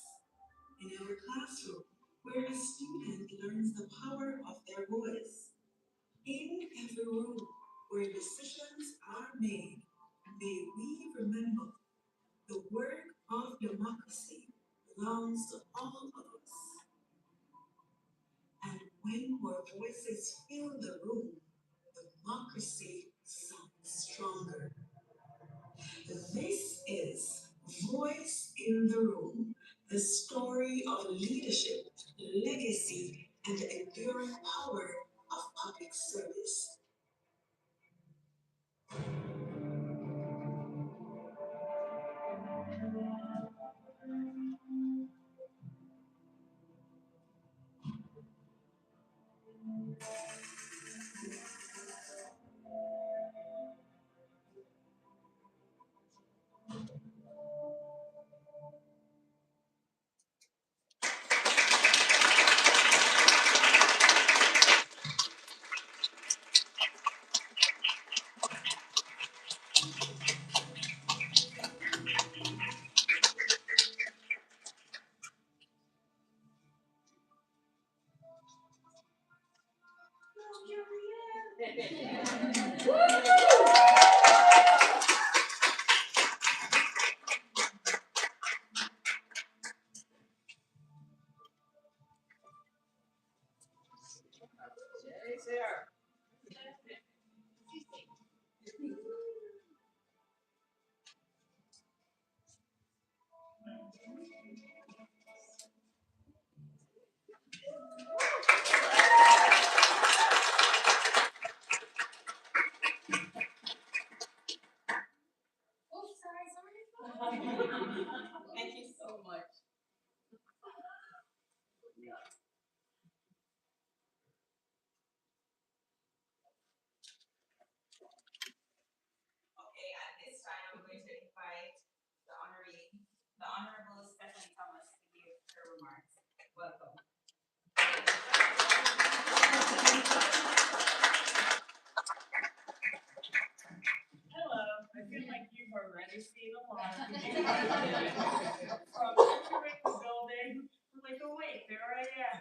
In every classroom where a student learns the power of their voice. In every room where decisions are made, may we remember the work of democracy belongs to all of us. And when more voices fill the room, democracy sounds stronger. This is Voice in the room, the story of leadership, legacy, and the enduring power of public service. Thank you so much. Okay, at this time, I'm going to invite the Honorable Stephanie Thomas to give her remarks. Welcome. Hello, I feel like you've already seen a lot of me. From entering the building, I'm like, oh wait, there I am.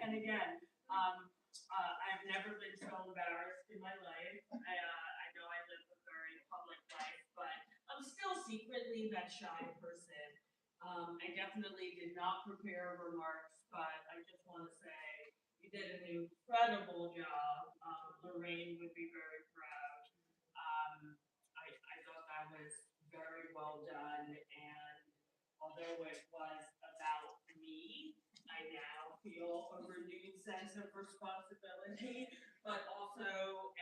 And again, I've never been so embarrassed in my life. I know I live a very public life, but I'm still secretly that shy person. I definitely did not prepare remarks, but I just want to say you did an incredible job. Lorraine would be very proud. I thought that was very well done, and although it was about me, I now feel a renewed sense of responsibility, but also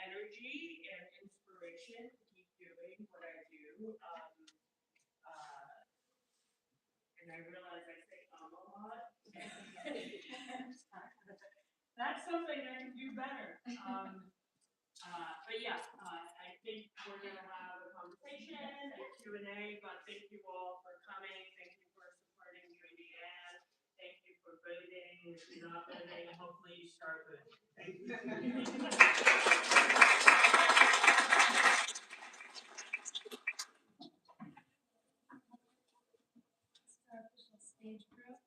energy and inspiration to keep doing what I do. And I realize I say a lot. That's something I can do better. But yeah, I think we're gonna have a conversation and Q&A, but thank you all for coming. Thank you for supporting Judy-Ann. Thank you for voting. If you're not voting, hopefully you start voting. Thank you. Our official stage crew.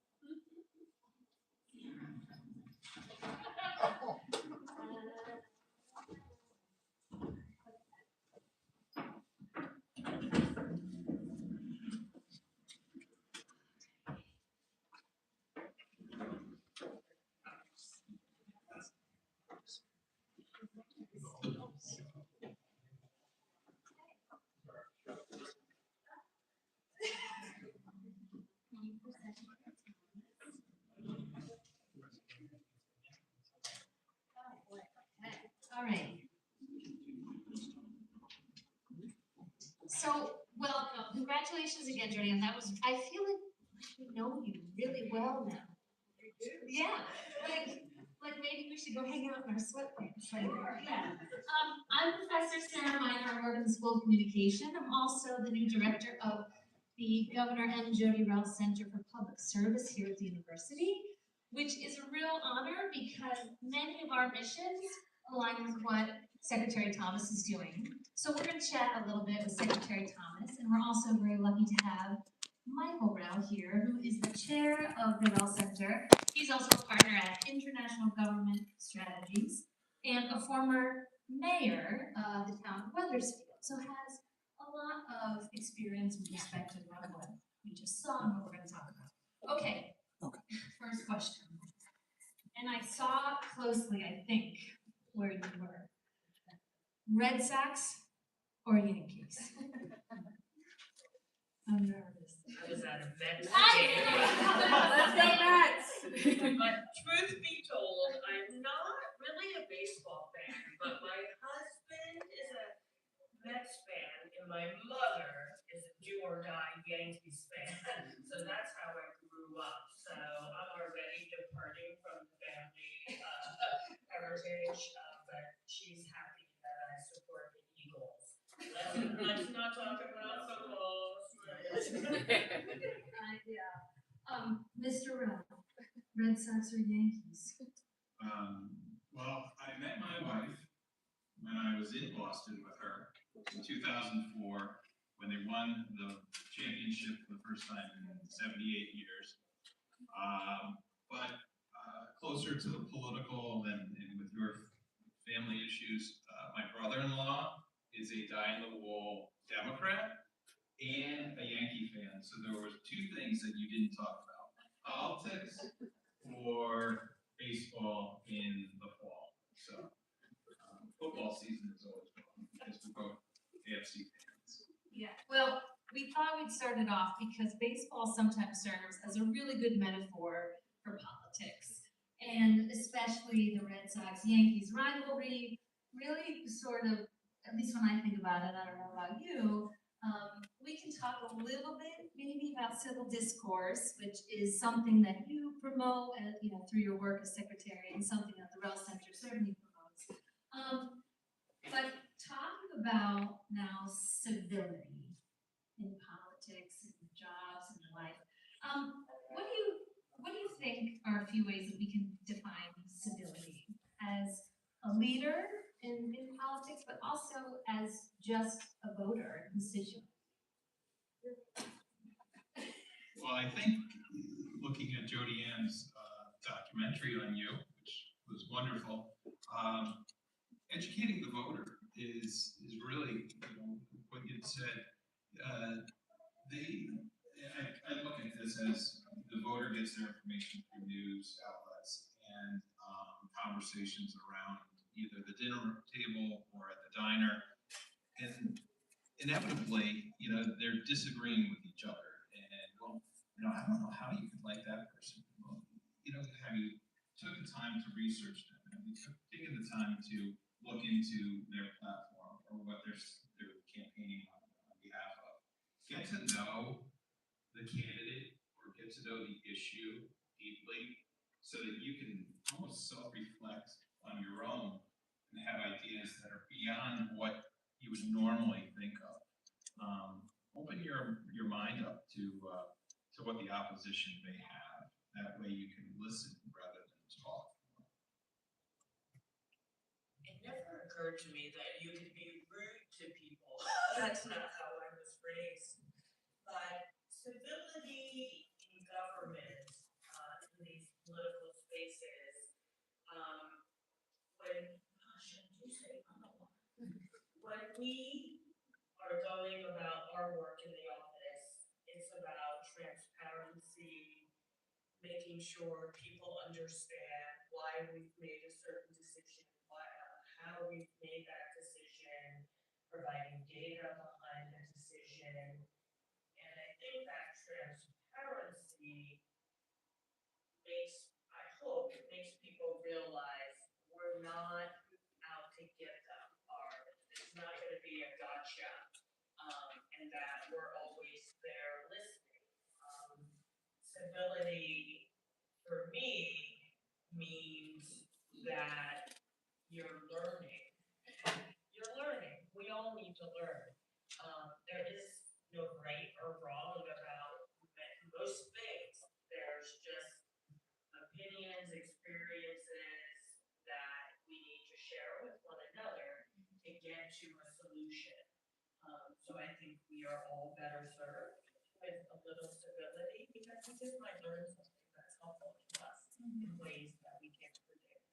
All right. So, welcome. Congratulations again, Jody. And that was, I feel like we know you really well now. Yeah. Like maybe we should go hang out in our sweatpants. Like, yeah. I'm Professor Sarah Miner. I work in the School of Communication. I'm also the new director of the Governor M. Jody Rell Center for Public Service here at the university, which is a real honor because many of our missions align with what Secretary Thomas is doing. So we're going to chat a little bit with Secretary Thomas, and we're also very lucky to have Michael Rell here, who is the chair of the Rell Center. He's also a partner at International Government Strategies and a former mayor of the town of Wethersfield, so has a lot of experience with respect to what we just saw and what we're going to talk about. Okay. First question. And I saw closely, I think, where you were. Red Sox or Yankees? I'm nervous. I was at a Mets Let's game. go Mets! But truth be told, I'm not really a baseball fan, but my husband is a Mets fan and my mother is a do or die Yankees fan. So that's how I grew up. So I'm already departing from the family heritage, but she's happy that I support the Eagles. Let's not talk about football. Mr. Red Sox or Yankees? Well, I met my wife when I was in Boston with her in 2004 when they won the championship for the first time in 78 years. But closer to the political and with your family issues, my brother-in-law is a die-in-the-wool Democrat and a Yankee fan. So there was two things that you didn't talk about: politics or baseball in the fall. So football season is always fun because we're both AFC fans. Yeah, well, we thought we'd start it off because baseball sometimes serves as a really good metaphor for politics. And especially the Red Sox-Yankees rivalry really sort of, at least when I think about it, I don't know about you, we can talk a little bit maybe about civil discourse, which is something that you promote through your work as secretary and something that the Rel Center certainly promotes. But talking about now civility in politics and jobs and life, what do you think are a few ways that we can define civility as a leader in politics, but also as just a voter, a constituent? Well, I think looking at Jody Ann's documentary on you, which was wonderful, educating the voter is really, what you said. I look at this as the voter gets their information through news outlets and conversations around either the dinner table or at the diner, and inevitably, they're disagreeing with each other. And I don't know how you could like that person. Well, have you took the time to research them? Have you taken the time to look into their platform or what they're campaigning on behalf of? Get to know the candidate or get to know the issue deeply so that you can almost self-reflect on your own and have ideas that are beyond what you would normally think of. Open your mind up to what the opposition may have. That way you can listen rather than talk. It never occurred to me that you could be rude to people. That's not how I was raised. But civility in government, in these political spaces, when we are going about our work in the office, it's about transparency, making sure people understand why we've made a certain decision, how we've made that decision, providing data behind the decision. And I think that transparency makes people realize we're not out to get them, or it's not going to be a gotcha, and that we're always there listening. Civility for me means that you're learning. You're learning. We all need to learn. There is no right or wrong about most things. There's just opinions, experiences that we need to share with one another to get to a solution. So I think we are all better served with a little civility because we just might learn something that's helpful to us in ways that we can't predict.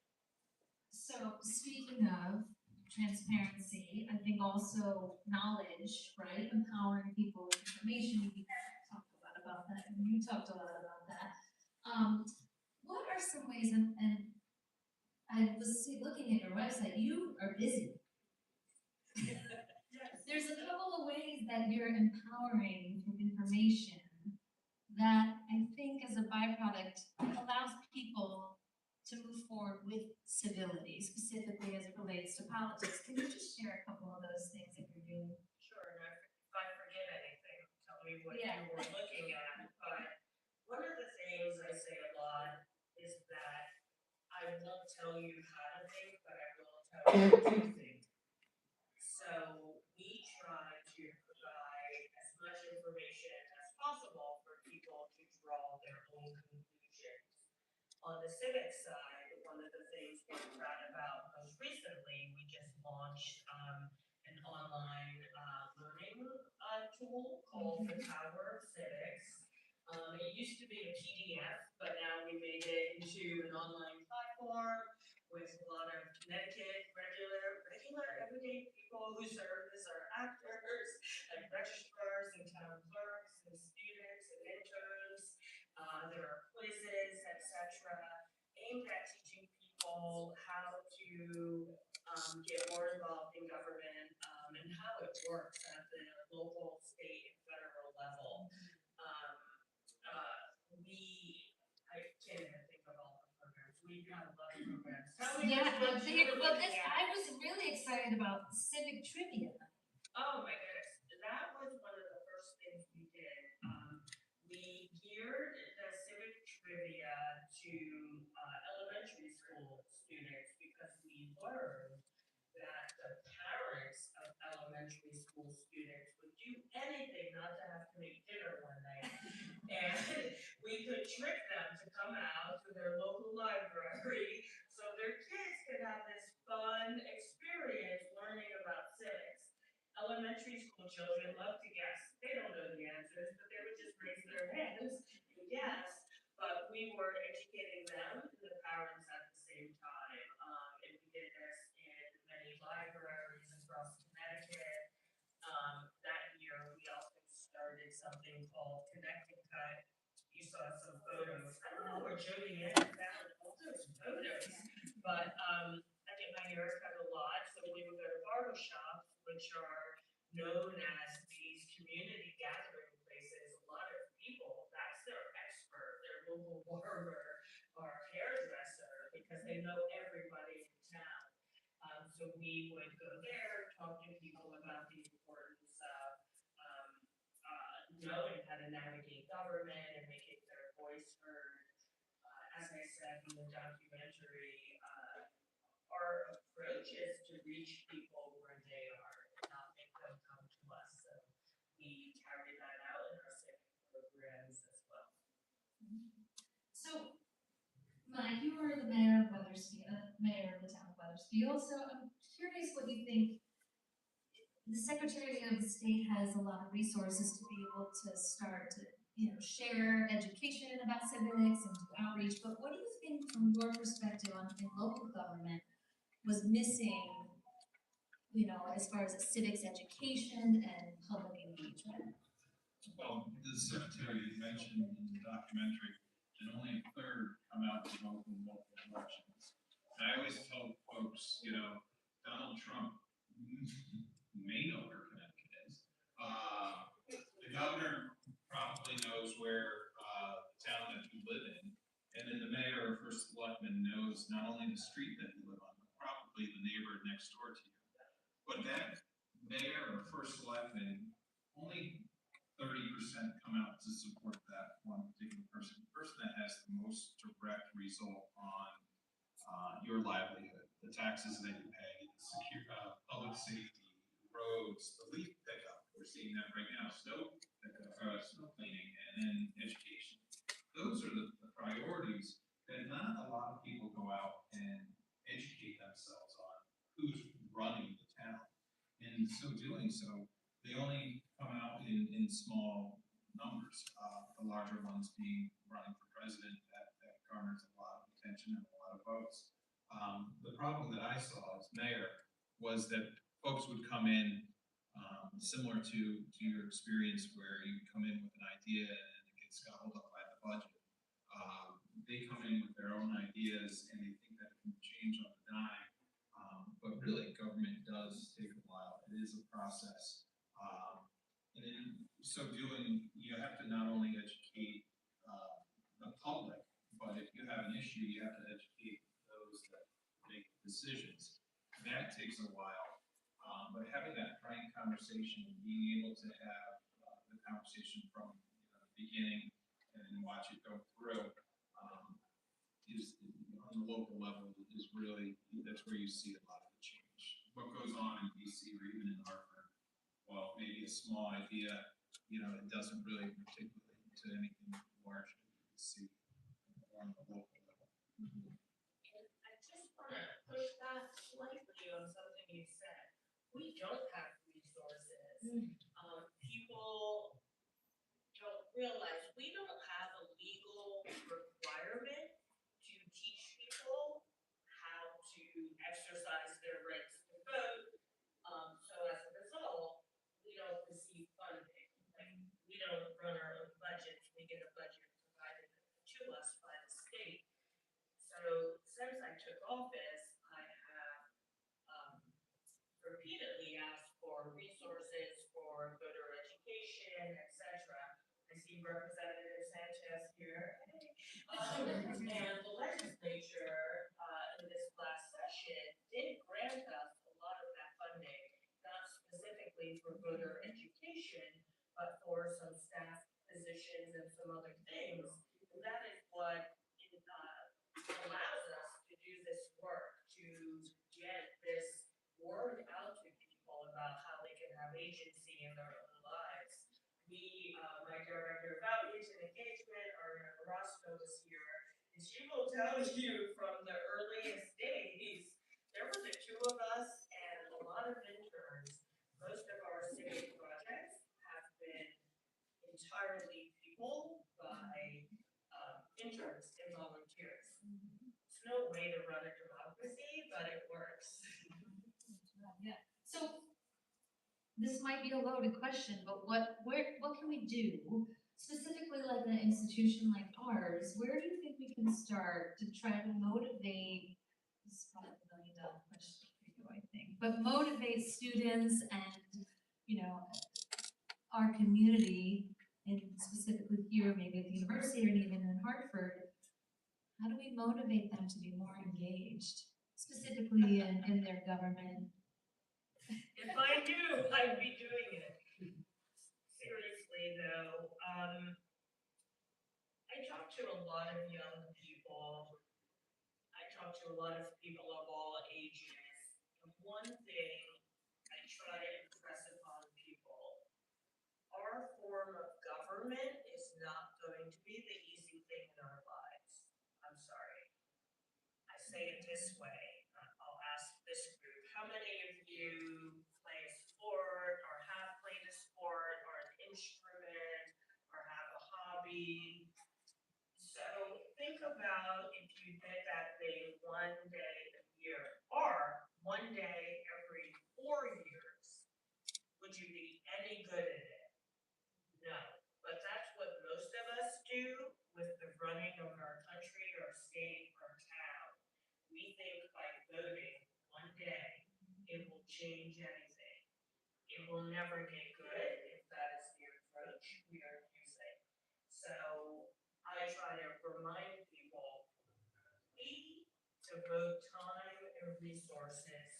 So speaking of transparency, I think also knowledge, right? Empowering people with information. We talked a lot about that, and you talked a lot about that. What are some ways, and I was looking at your website, you are busy. There's a couple of ways that you're empowering with information information that I think as a byproduct allows people to move forward with civility, specifically as it relates to politics. Can you just share a couple of those things that you're doing? Sure, and if I forget anything, tell me what Yeah. you were looking at, but one of the things I say a lot is that I won't tell you how to think, but I will tell you what to think. So we try to provide as much information as possible for people to draw their own conclusions. On the civic side, one of the things we're proud about most recently, we just launched an online learning tool called the Power of Civics. It used to be a PDF, but now we made it into an online platform with a lot of Connecticut regular everyday people who serve as our actors and registrars and town clerks and students and interns. There are quizzes, etc., aimed at teaching people how to get more involved in government and how it works at the local, state, and federal level. I can't even think of all the programs. We've got a lot of programs. Tell me Yeah, which ones you were looking at. I was really excited about civic trivia. Oh my goodness, that was one of the first things we did. We geared the civic trivia to elementary school students because we learned that the parents of elementary school students would do anything not to have to make dinner one night. And we could trick them to come out to their local library so their kids could have this fun experience learning about civics. Elementary school children love to guess. They don't know the answers, but they would just raise their hands and guess. But we were educating them and the parents at the same time. And we did this in many libraries across Connecticut. That year, we also started something called Connect and Cut. You saw some photos. I don't know where Jody is. Found all those photos. But I get my hair cut a lot, so we would go to barber shops, which are known as these community gathering places. A lot of people, that's their expert, their local barber or hairdresser, because they know everybody in town. So we would go there, talk to people about the importance of knowing how to navigate government and making their voice heard. As I said in the documentary, our approach is to reach people where they are, not make them come to us. So we carry that out in our civic programs as well. So, Mike, you were the mayor of Weathersfield, mayor of the town of Weathersfield, so I'm curious what you think. The Secretary of State has a lot of resources to be able to start to, share education about civics and do outreach, but what do you think from your perspective in local government was missing, as far as civics education and public engagement? Well, the secretary you mentioned in the documentary, and only a third come out to vote in local elections. And I always tell folks, Donald Trump may know where Connecticut is. The governor probably knows where the town that you live in, and then the mayor or first selectman knows not only the street that you live on, but probably the neighbor next door to you. But that mayor or first selectman, only 30% come out to support that one particular person. The person that has the most direct result on your livelihood, the taxes that you pay, the public safety, roads, the leaf pickup. We're seeing that right now. Snow pickup, snow cleaning, and then education. Those are the priorities that not a lot of people go out and educate themselves on who's running the town. In so doing so, they only come out in small numbers. The larger ones being running for president, that garners a lot of attention and a lot of votes. The problem that I saw as mayor was that folks would come in similar to your experience where you come in with an idea and it gets gobbled up by the budget. They come in with their own ideas and they think that it can change on the dime. But really, government does take a while. It is a process. And in so doing, you you have to not only educate, the public, but if you have an issue, you have to educate those that make decisions. That takes a while, but having that frank conversation, and being able to have, the conversation from, the beginning and then watch it go through, is, on the local level, is really, that's where you see a lot of the change. What goes on in DC or even in Hartford, well, maybe a small idea, it doesn't really articulate to anything large that you can see on the local level. And I just want to push back slightly on something you said. We don't have resources. People don't realize we don't have a legal requirement to teach people how to exercise their rights to vote. So as a result, we don't receive funding. Like, we don't run our own budgets. We get a budget provided to us by the state. So since I took office, I have repeatedly asked for resources for voter education, etc. I see Representative Sanchez here. And the legislature in this last session did grant us a lot of that funding, not specifically for voter education, but for some staff positions and some other things. And that is what allows us to do this work, to get this word out to people about how they can have agency in their own lives. My director of outreach and engagement, Ariana Roscoe, is here, and she will tell you from the earliest days, there were the two of us and a lot of interns. Most of our city projects have been entirely people by interns and volunteers. It's no way to run a democracy, but it works. Yeah, so this might be a loaded question, but what can we do specifically like an institution like ours? Where do you think we can start to try to motivate? This is probably $1 million question for you, I think, but motivate students and, our community, and specifically here, maybe at the university or even in Hartford. How do we motivate them to be more engaged, specifically in their government? If I knew, I'd be doing it. Seriously though, I talk to a lot of young people. I talk to a lot of people of all ages. And one thing I try to impress upon people, our form of government is not going to be the easy thing in our lives. I'm sorry. I say it this way. I'll ask this group, how many of you play a sport or have played a sport or an instrument or have a hobby? So think about if you did that thing one day a year or one day every 4 years. Would you be any good at it? No. But that's what most of us do with the running of our country, our state, our town. We think by voting one day, it will change anything. It will never get good if that is the approach we are using. So I try to remind people, we devote time and resources,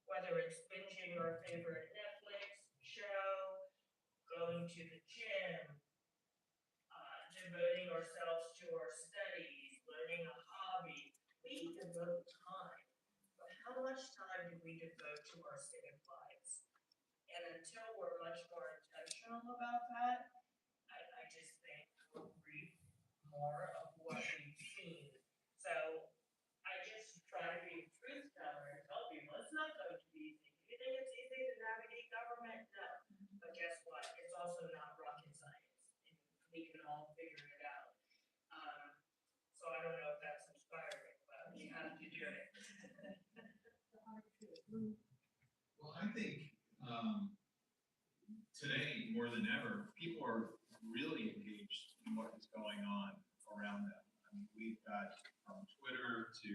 whether it's binging our favorite Netflix show, going to the gym, devoting ourselves to our studies, learning a hobby. We devote time. But how much time do we devote to our civic lives? And until we're much more intentional about that, I just think we'll reap more of what we've seen. So I just try to be a truth teller and tell people it's not going to be easy. Do you think it's easy to navigate government? No. But guess what? It's also not rocket science. And we can all figure it out. So I don't know if that's inspiring, but we have to do it. Well, I think today, more than ever, people are really engaged in what is going on around them. I mean, we've got from Twitter to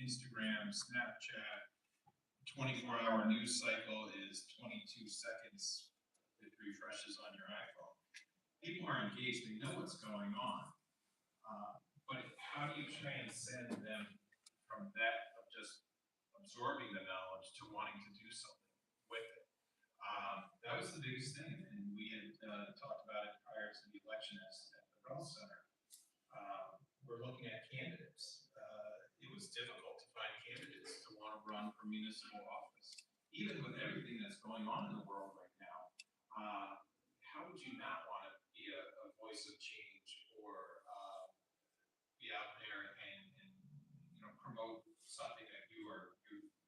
Instagram, Snapchat, 24-hour news cycle is 22 seconds. It refreshes on your iPhone. people are engaged, they know what's going on. But how do you transcend them from that of just absorbing the knowledge to wanting to do something with it? That was the biggest thing, and we had talked about it prior to the election at the Bell Center. We're looking at candidates. It was difficult to find candidates to want to run for municipal office, even with everything that's going on in the world right now. How would you not want to be a voice of change or be out there and promote something that you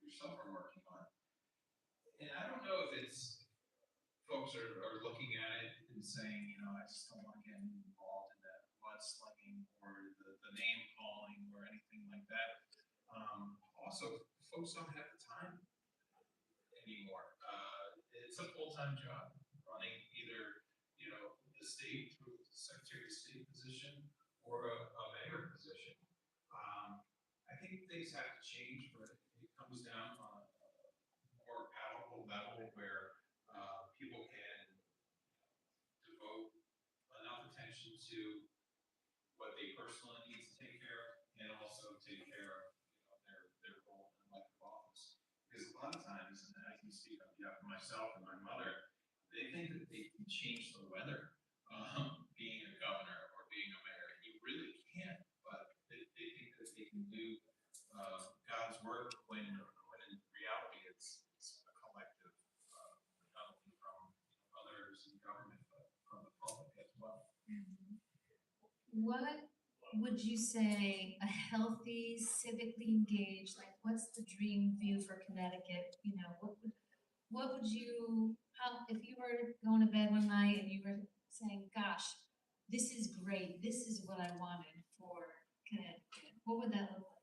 yourself are working on? And I don't know if it's folks are looking at it and saying, I just don't want to get involved in that mudslinging or the name calling or anything like that. Also, folks don't have the time anymore. It's a full-time job running either, the state through the Secretary of State position or a mayor position. I think things have to change, but it comes down on a more palatable level where people can devote enough attention to what they personally need to take care of and also take care of their role in elected office. Because a lot of times, and I can speak on behalf of myself and my mother, they think that they can change the weather being a governor or being a mayor. You really can't, but they think that they can do God's work when in reality it's a collective, not only from others in government, but from the public as well. What would you say a healthy, civically engaged, like what's the dream view for Connecticut? What would you, if you were going to bed one night and you were saying, gosh, this is great, this is what I wanted for Connecticut, what would that look like?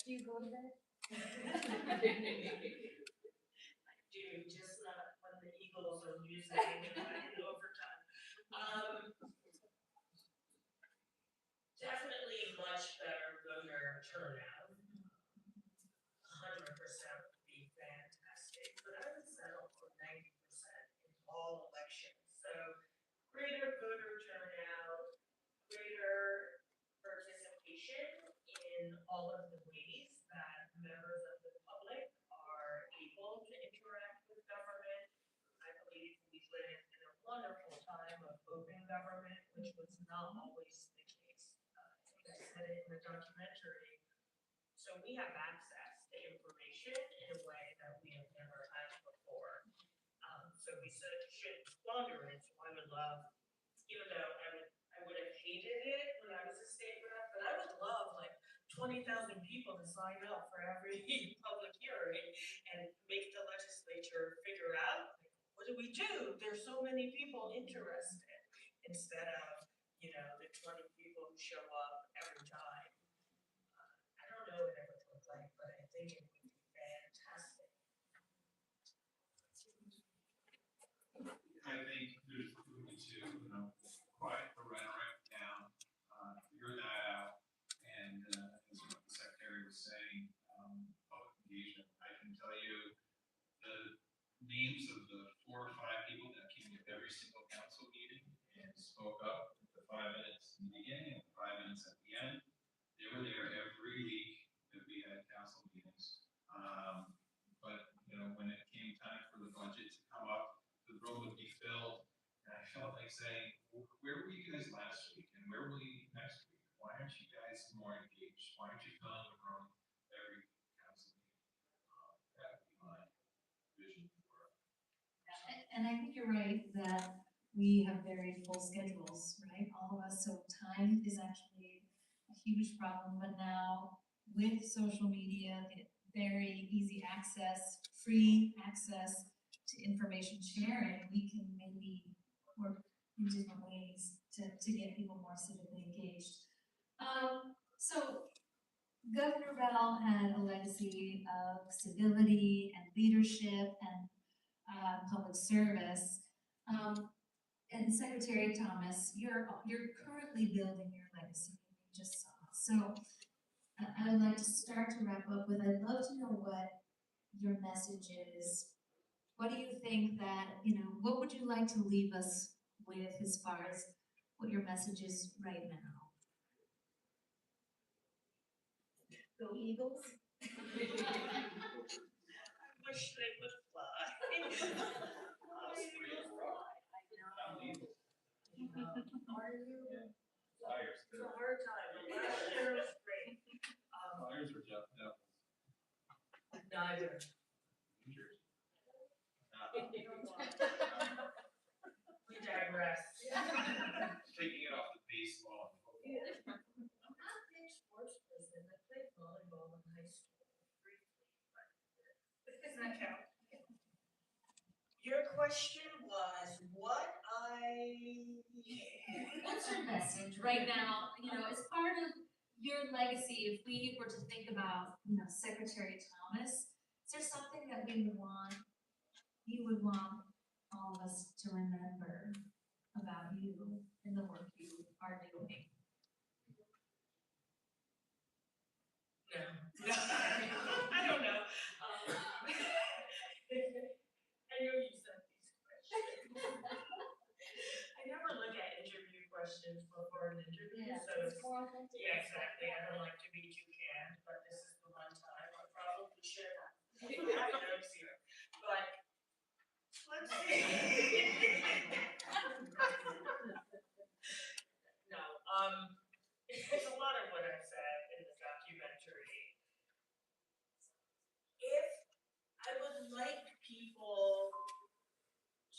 Do you go to bed? I do, just not when the Eagles are losing in overtime. Definitely much better voter turnout. 100% would be fantastic, but I would settle for 90% in all elections. So greater voter turnout, greater participation in all of the ways that members of the public are able to interact with government. I believe we live in a wonderful time of open government, which was not always the case. I said it in the documentary. So we have access to information in a way that we have never had before. So we shouldn't squander it. So I would love, even though I would have hated it when I was a state rep, but I would love like 20,000 people to sign up for every public hearing and make the legislature figure out, like, what do we do? There's so many people interested, instead of, the 20 people who show up every time. I don't know what it would look like, but I think it would be fantastic. I think there's room to, quiet the rhetoric down, figure that out, and as what the secretary was saying, public engagement. I can tell you the names of the 4 or 5 people that came to every single council meeting and spoke up the 5 minutes in the beginning and 5 minutes at the end. They were there every week that we had council meetings. But when it came time for the budget to come up, the room would be filled, and I felt like saying, where were you guys last week, and where will you be next week? Why aren't you guys more engaged? Why aren't you filling the room every council meeting? That would be my vision for it. And I think you're right that we have very full schedules, right? All of us, so time is actually a huge problem, but now with social media, the very easy access, free access to information sharing, we can maybe work in different ways to get people more civically engaged. So Governor Bell had a legacy of civility and leadership and public service. And Secretary Thomas, you're currently building your legacy, we just saw. So I would like to start to wrap up with, I'd love to know what your message is what do you think that, what would you like to leave us with as far as what your message is right now? Go Eagles. Wish they would fly. Are you? Flyers. It's a hard time, but last year was great. Flyers or Jeff Devils? Neither. Rangers. We digress. Taking it off the baseball and football. I'm not a big sports person. I played volleyball in high school briefly, but doesn't that count? Your question was what What's your message right now, as part of your legacy, if we were to think about, Secretary Thomas, is there something that you would want all of us to remember about you and the work you are doing? No. I don't know. I know you sent these questions. I never look at interview questions before an interview, so it's more authentic. yeah, exactly. I don't like to be too canned, but this is the one time I probably should have. I have notes here, but let's see. No, it's a lot of what I've said in the documentary. If I would like people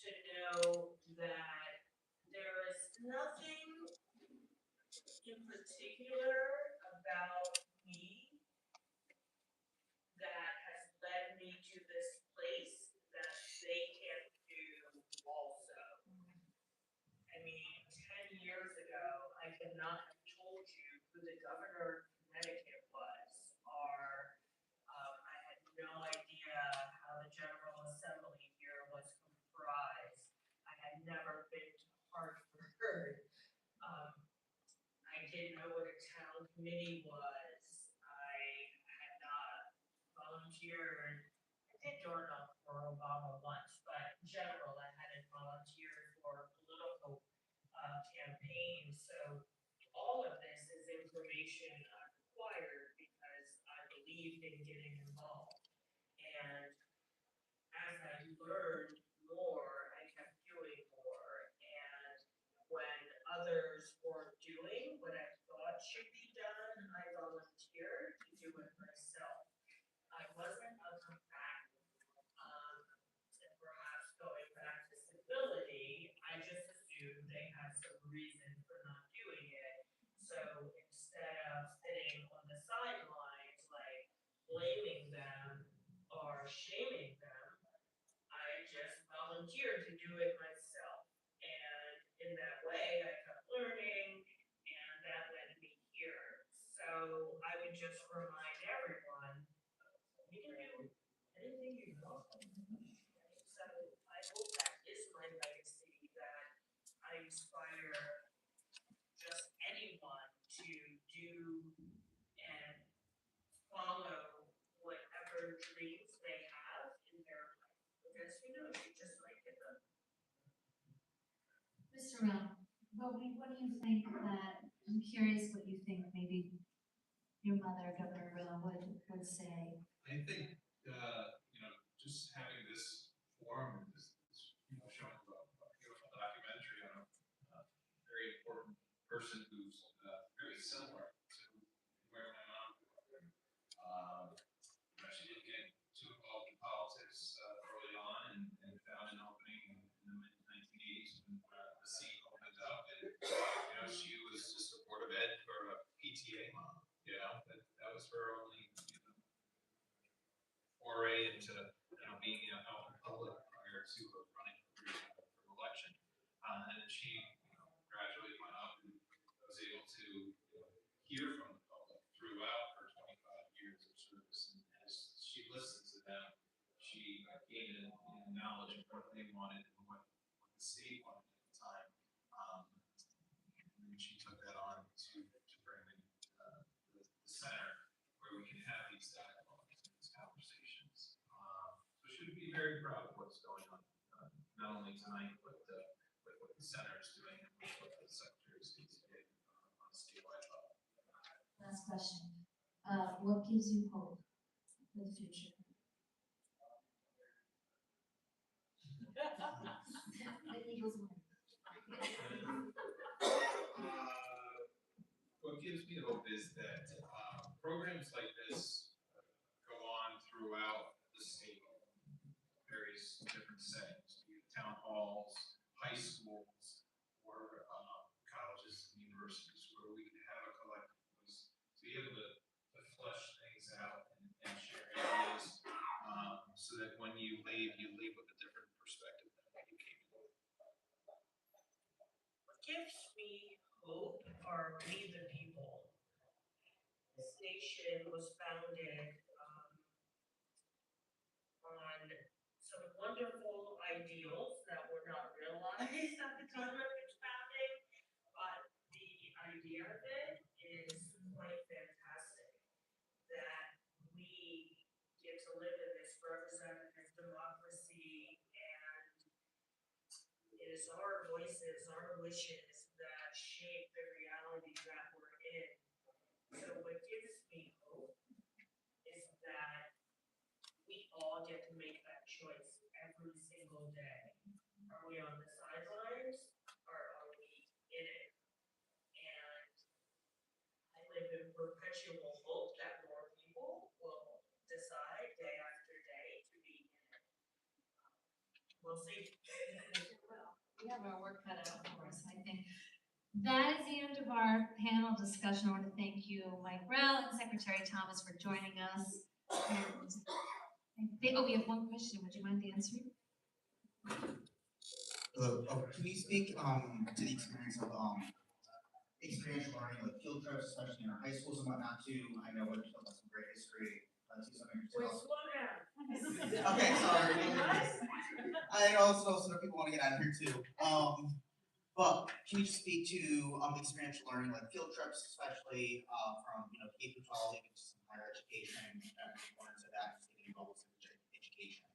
to know that there is nothing in particular about me that has led me to this place that they can't do also. I mean, 10 years ago, I could not have told you who the governor of Connecticut was, or I had no idea how the General Assembly here was comprised. I had never been to Hartford. I didn't know what a town committee was. I had not volunteered. I did journal for Obama once, but in general, I hadn't volunteered for political campaigns. So all of this is information acquired because I believed in getting involved. And as I learned more, I kept doing more. And when others weren't doing what I thought should be done, I volunteered to do it myself. I wasn't a combatant, and perhaps going back to civility, I just assumed they had some reason for not doing it. So instead of sitting on the sidelines, like blaming them or shaming them, I just volunteered to do it myself. And in that way, I kept learning, and that led me here. So I would just remind everyone, you can do anything you want. So I hope that is my legacy, that I inspire just anyone to do and follow whatever dreams they have in their life. Because you just might get them. Mr. Round, what do you think that, I'm curious what you think maybe your mother, Governor Rowe, would say. I think, just having this forum, showing a beautiful documentary on a very important person who's very similar to where my mom grew up. She didn't get too involved in politics early on and found an opening in the mid-1980s when the seat opened up. And, she was just a Board of Ed for a PTA mom. That was her only foray into being out in public prior to running for election. And then she gradually went up and was able to hear from the public throughout her 25 years of service. And as she listened to them, she gained knowledge of what they wanted and what the state wanted at the time. And she took that on to bring in the center where we can have these dialogues and these conversations. So she would be very very proud of what's going on, not only tonight, but with what the center is doing and what the Secretary of State's doing on a statewide level. Last question. What gives you hope for the future? The Eagles win. What gives me hope is that programs like this go on throughout the state, various different settings, be it town halls, high schools, or colleges and universities, where we can have a collective voice to be able to flesh things out and share ideas, so that when you leave with a different perspective than what you came with. What gives me hope are we the people. This nation was founded on some wonderful ideals that were not realized at the time of its founding, but the idea of it is quite fantastic. That we get to live in this representative democracy, and it is our voices, our wishes that shape the reality that we're in. So what gives me hope is that we all get to make that choice every single day. Are we on the sidelines or are we in it? And I live in perpetual hope that more people will decide day after day to be in it. We'll see. We have our work cut out for us, I think. That is the end of our panel discussion. I want to thank you, Mike Rell and Secretary Thomas, for joining us. And we have one question. Would you mind answering? Can you speak to the experience of experiential learning, like field trips, especially in our high schools and whatnot too? I know we're still has some great history. Wait, slow down. Okay, sorry. I know some people want to get out of here too. But can you speak to experiential learning, like field trips, especially from K through 12, even to some higher education, and components of that, just getting involved with education.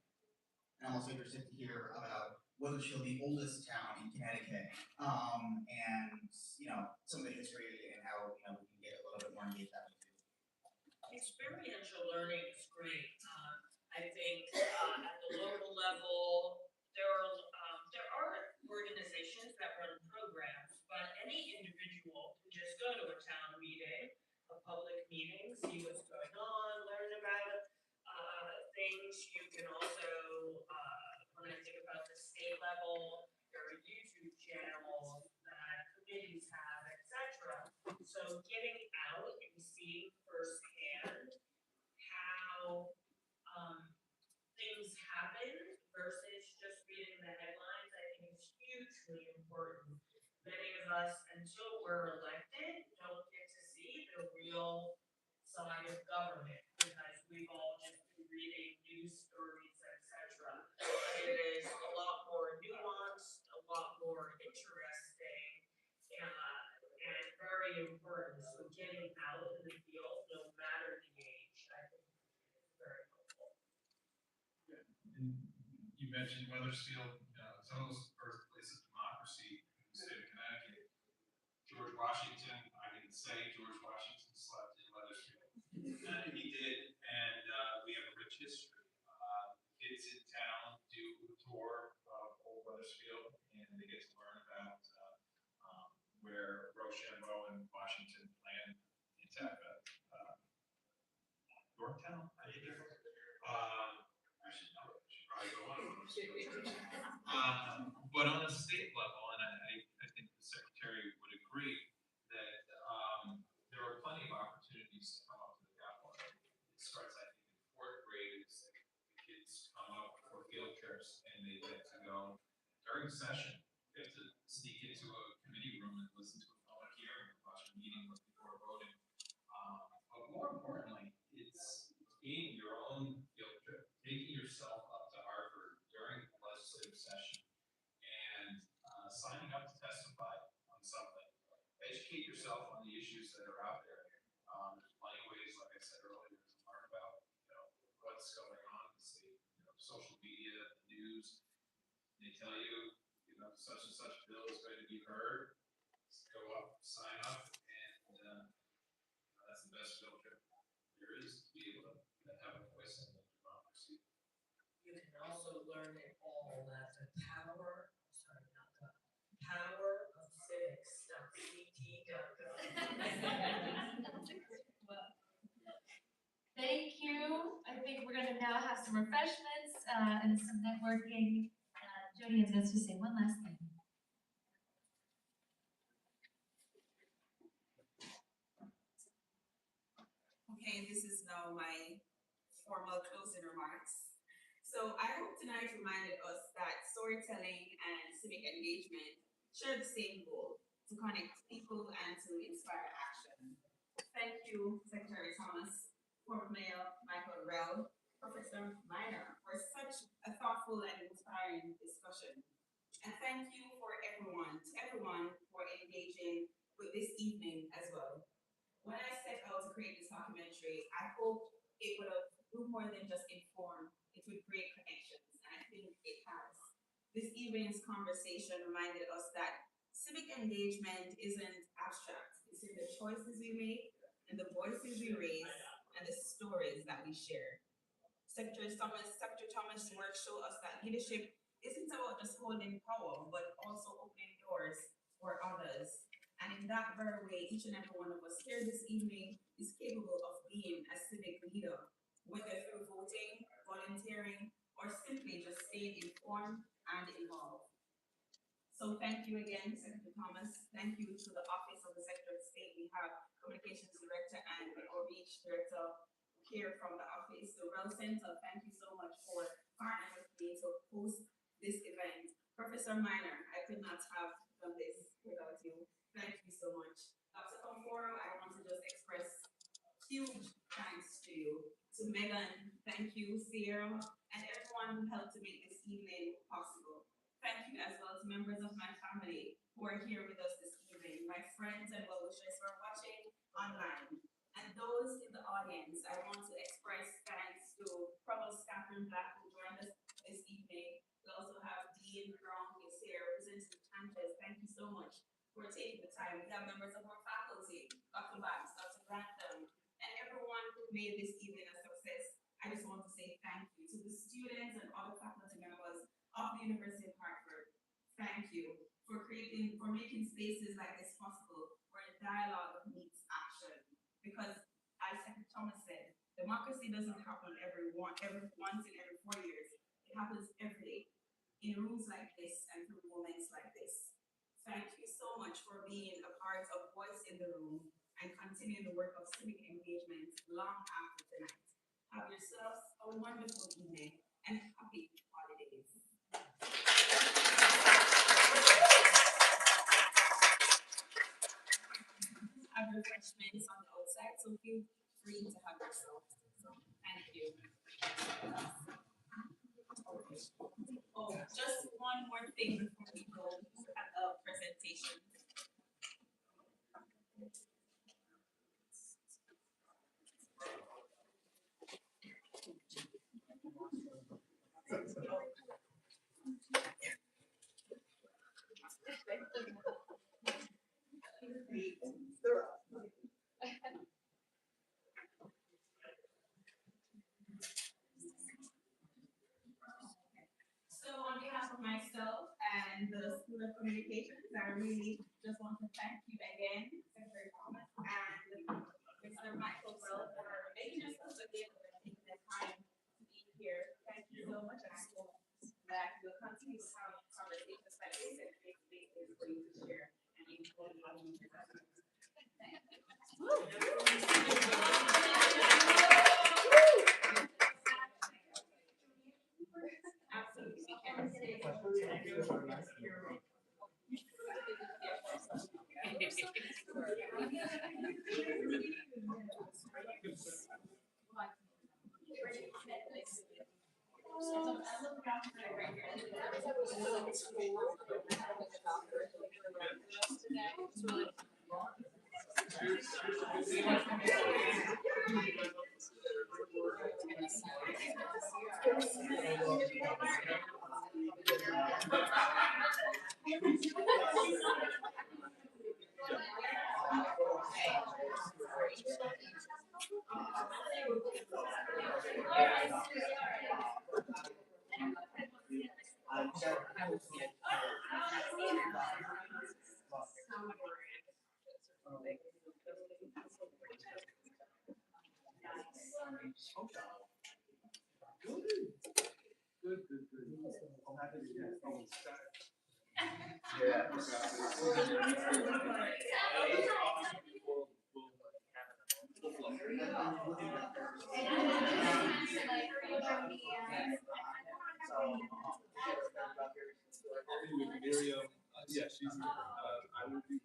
And I'm also interested to hear about Weathersfield, the oldest town in Connecticut, and some of the history and how we can get a little bit more engaged that way too. Experiential learning is great. I think at the local level, there are organizations that run programs, but any individual can just go to a town meeting, a public meeting, see what's going on, learn about things. You can also, when I think about the state level, there are YouTube channels that committees have, etc. So getting out and seeing firsthand how things happen versus just reading the headlines, I think is hugely important. Many of us, until we're elected, don't get to see the real side of government because we've all just been reading news stories, etc. It is a lot more nuanced, a lot more interesting, and very important. So getting out in the field, no matter the age, I think is very helpful. And you mentioned Weathersfield, it's almost the birthplace of democracy in the state of Connecticut. George Washington, I can say George Washington slept in Weathersfield. He did, and we have a rich history. Kids in town do a tour of Old Weathersfield, and they get to learn about where Rochambeau and Washington landed in Yorktown, I think. I should know. I should probably go on those. But on a state level, and I think the Secretary would agree that there are plenty of opportunities to come up to the Capitol. It starts, I think, in fourth grade. The kids come up for field trips, and they get to go during session. They have to sneak into a committee room and listen to a public hearing, watch a meeting before voting. But more importantly, it's being your own field trip, taking yourself up to Harvard during the legislative session and signing up to testify on something. Educate yourself on the issues that are out there. There's plenty of ways, like I said earlier, to learn about what's going on in the state. Social media, they tell you, you know, such and such bill is going to be heard, go up, sign up, and that's the best field trip there is, to be able to have a voice in the democracy. You can also learn it all at the power of civics.ct.gov. Well, thank you. I think we're gonna now have some refreshments, and some networking. Jody has us to say one last thing. Okay, this is now my formal closing remarks. So I hope tonight reminded us that storytelling and civic engagement share the same goal: to connect people and to inspire action. Thank you, Secretary Thomas, former Mayor Michael Rell, Professor Minor, for such a thoughtful and inspiring discussion. And thank you to everyone for engaging with this evening as well. When I set out to create this documentary, I hoped it would have do more than just inform, it would create connections, and I think it has. This evening's conversation reminded us that civic engagement isn't abstract. It's in the choices we make, and the voices we raise, and the stories that we share. Secretary Thomas' work showed us that leadership isn't about just holding power, but also opening doors for others. And in that very way, each and every one of us here this evening is capable of being a civic leader, whether through voting, volunteering, or simply just staying informed and involved. So thank you again, Secretary Thomas. Thank you to the Office of the Secretary of State. We have Communications Director and the Outreach Director here from the office. The Rell Center, thank you so much for partnering with me to host this event. Professor Minor, I could not have done this without you. Thank you so much. Dr. Komforo, I want to just express huge thanks to you. To Megan, thank you, Sierra, and everyone who helped to make this evening possible. Thank you as well to members of my family who are here with us this evening, my friends and well-wishers who are watching online. And those in the audience, I want to express thanks to Provost Catherine Black, who joined us this evening. We also have Dean Brown is here representing Chances. Thank you so much for taking the time. We have members of our faculty, Dr. Bax, Dr. Grantham, and everyone who made this evening a success. I just want to say thank you to the students and other faculty members of the University of Hartford. Thank you for making spaces like this possible, where dialogue meets action. Because as Secretary Thomas said, democracy doesn't happen once in every 4 years. It happens every day, in rooms like this and through moments like this. Thank you so much for being a part of Voice in the Room and continuing the work of civic engagement long after tonight. Have yourselves a wonderful evening and happy holidays. Have refreshments on the outside, so feel free to have yourself. So, thank you. Oh, just one more thing before we go at the presentation. So on behalf of myself and the School of Communications, I really just want to thank you again, Secretary Thomas and Mr. Michael Rell, for making yourselves available and taking the time to be here. Thank you so much, and I hope that we'll continue to have conversations like this and create spaces for you to share and enjoy having you. Miriam, yeah, she's, I will be.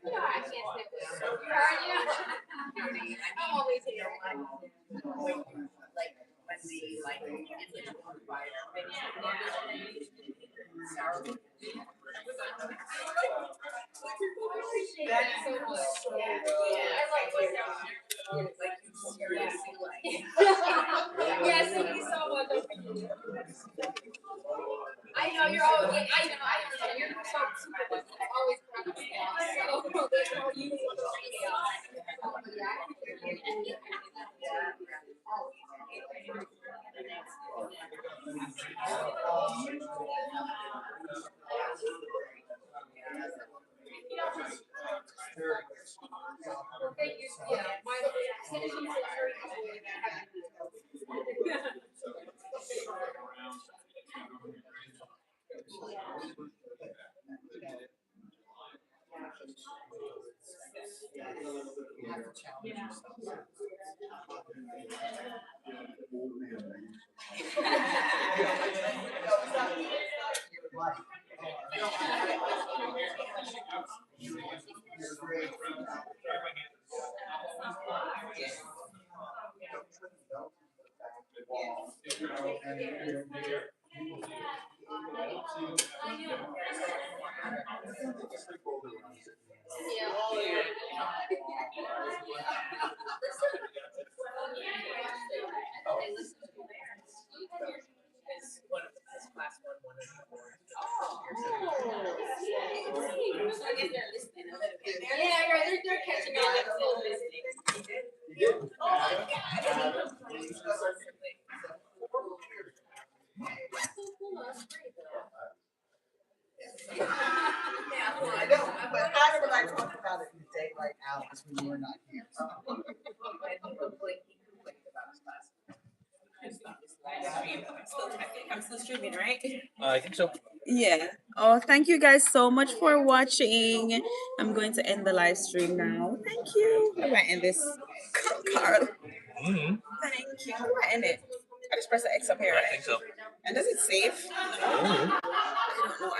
Yeah, I can't Yes, thank you so much. I know you're always, I know, I understand. You're so super, but always proud of chaos. So there's no use of chaos. Well, thank you. Yeah, my finishing they're catching on. They're still listening. Oh my God. Yeah, well, I know, but how did I talk about it in the day like Alex when you were not here? I'm still streaming, right? I think so. Yeah. Oh, thank you guys so much for watching. I'm going to end the live stream now. Thank you. How do I end this? Carl. Mm-hmm. Thank you. How do I end it? I just press the X up here, right? I think so. And does it save? Oh. I don't know.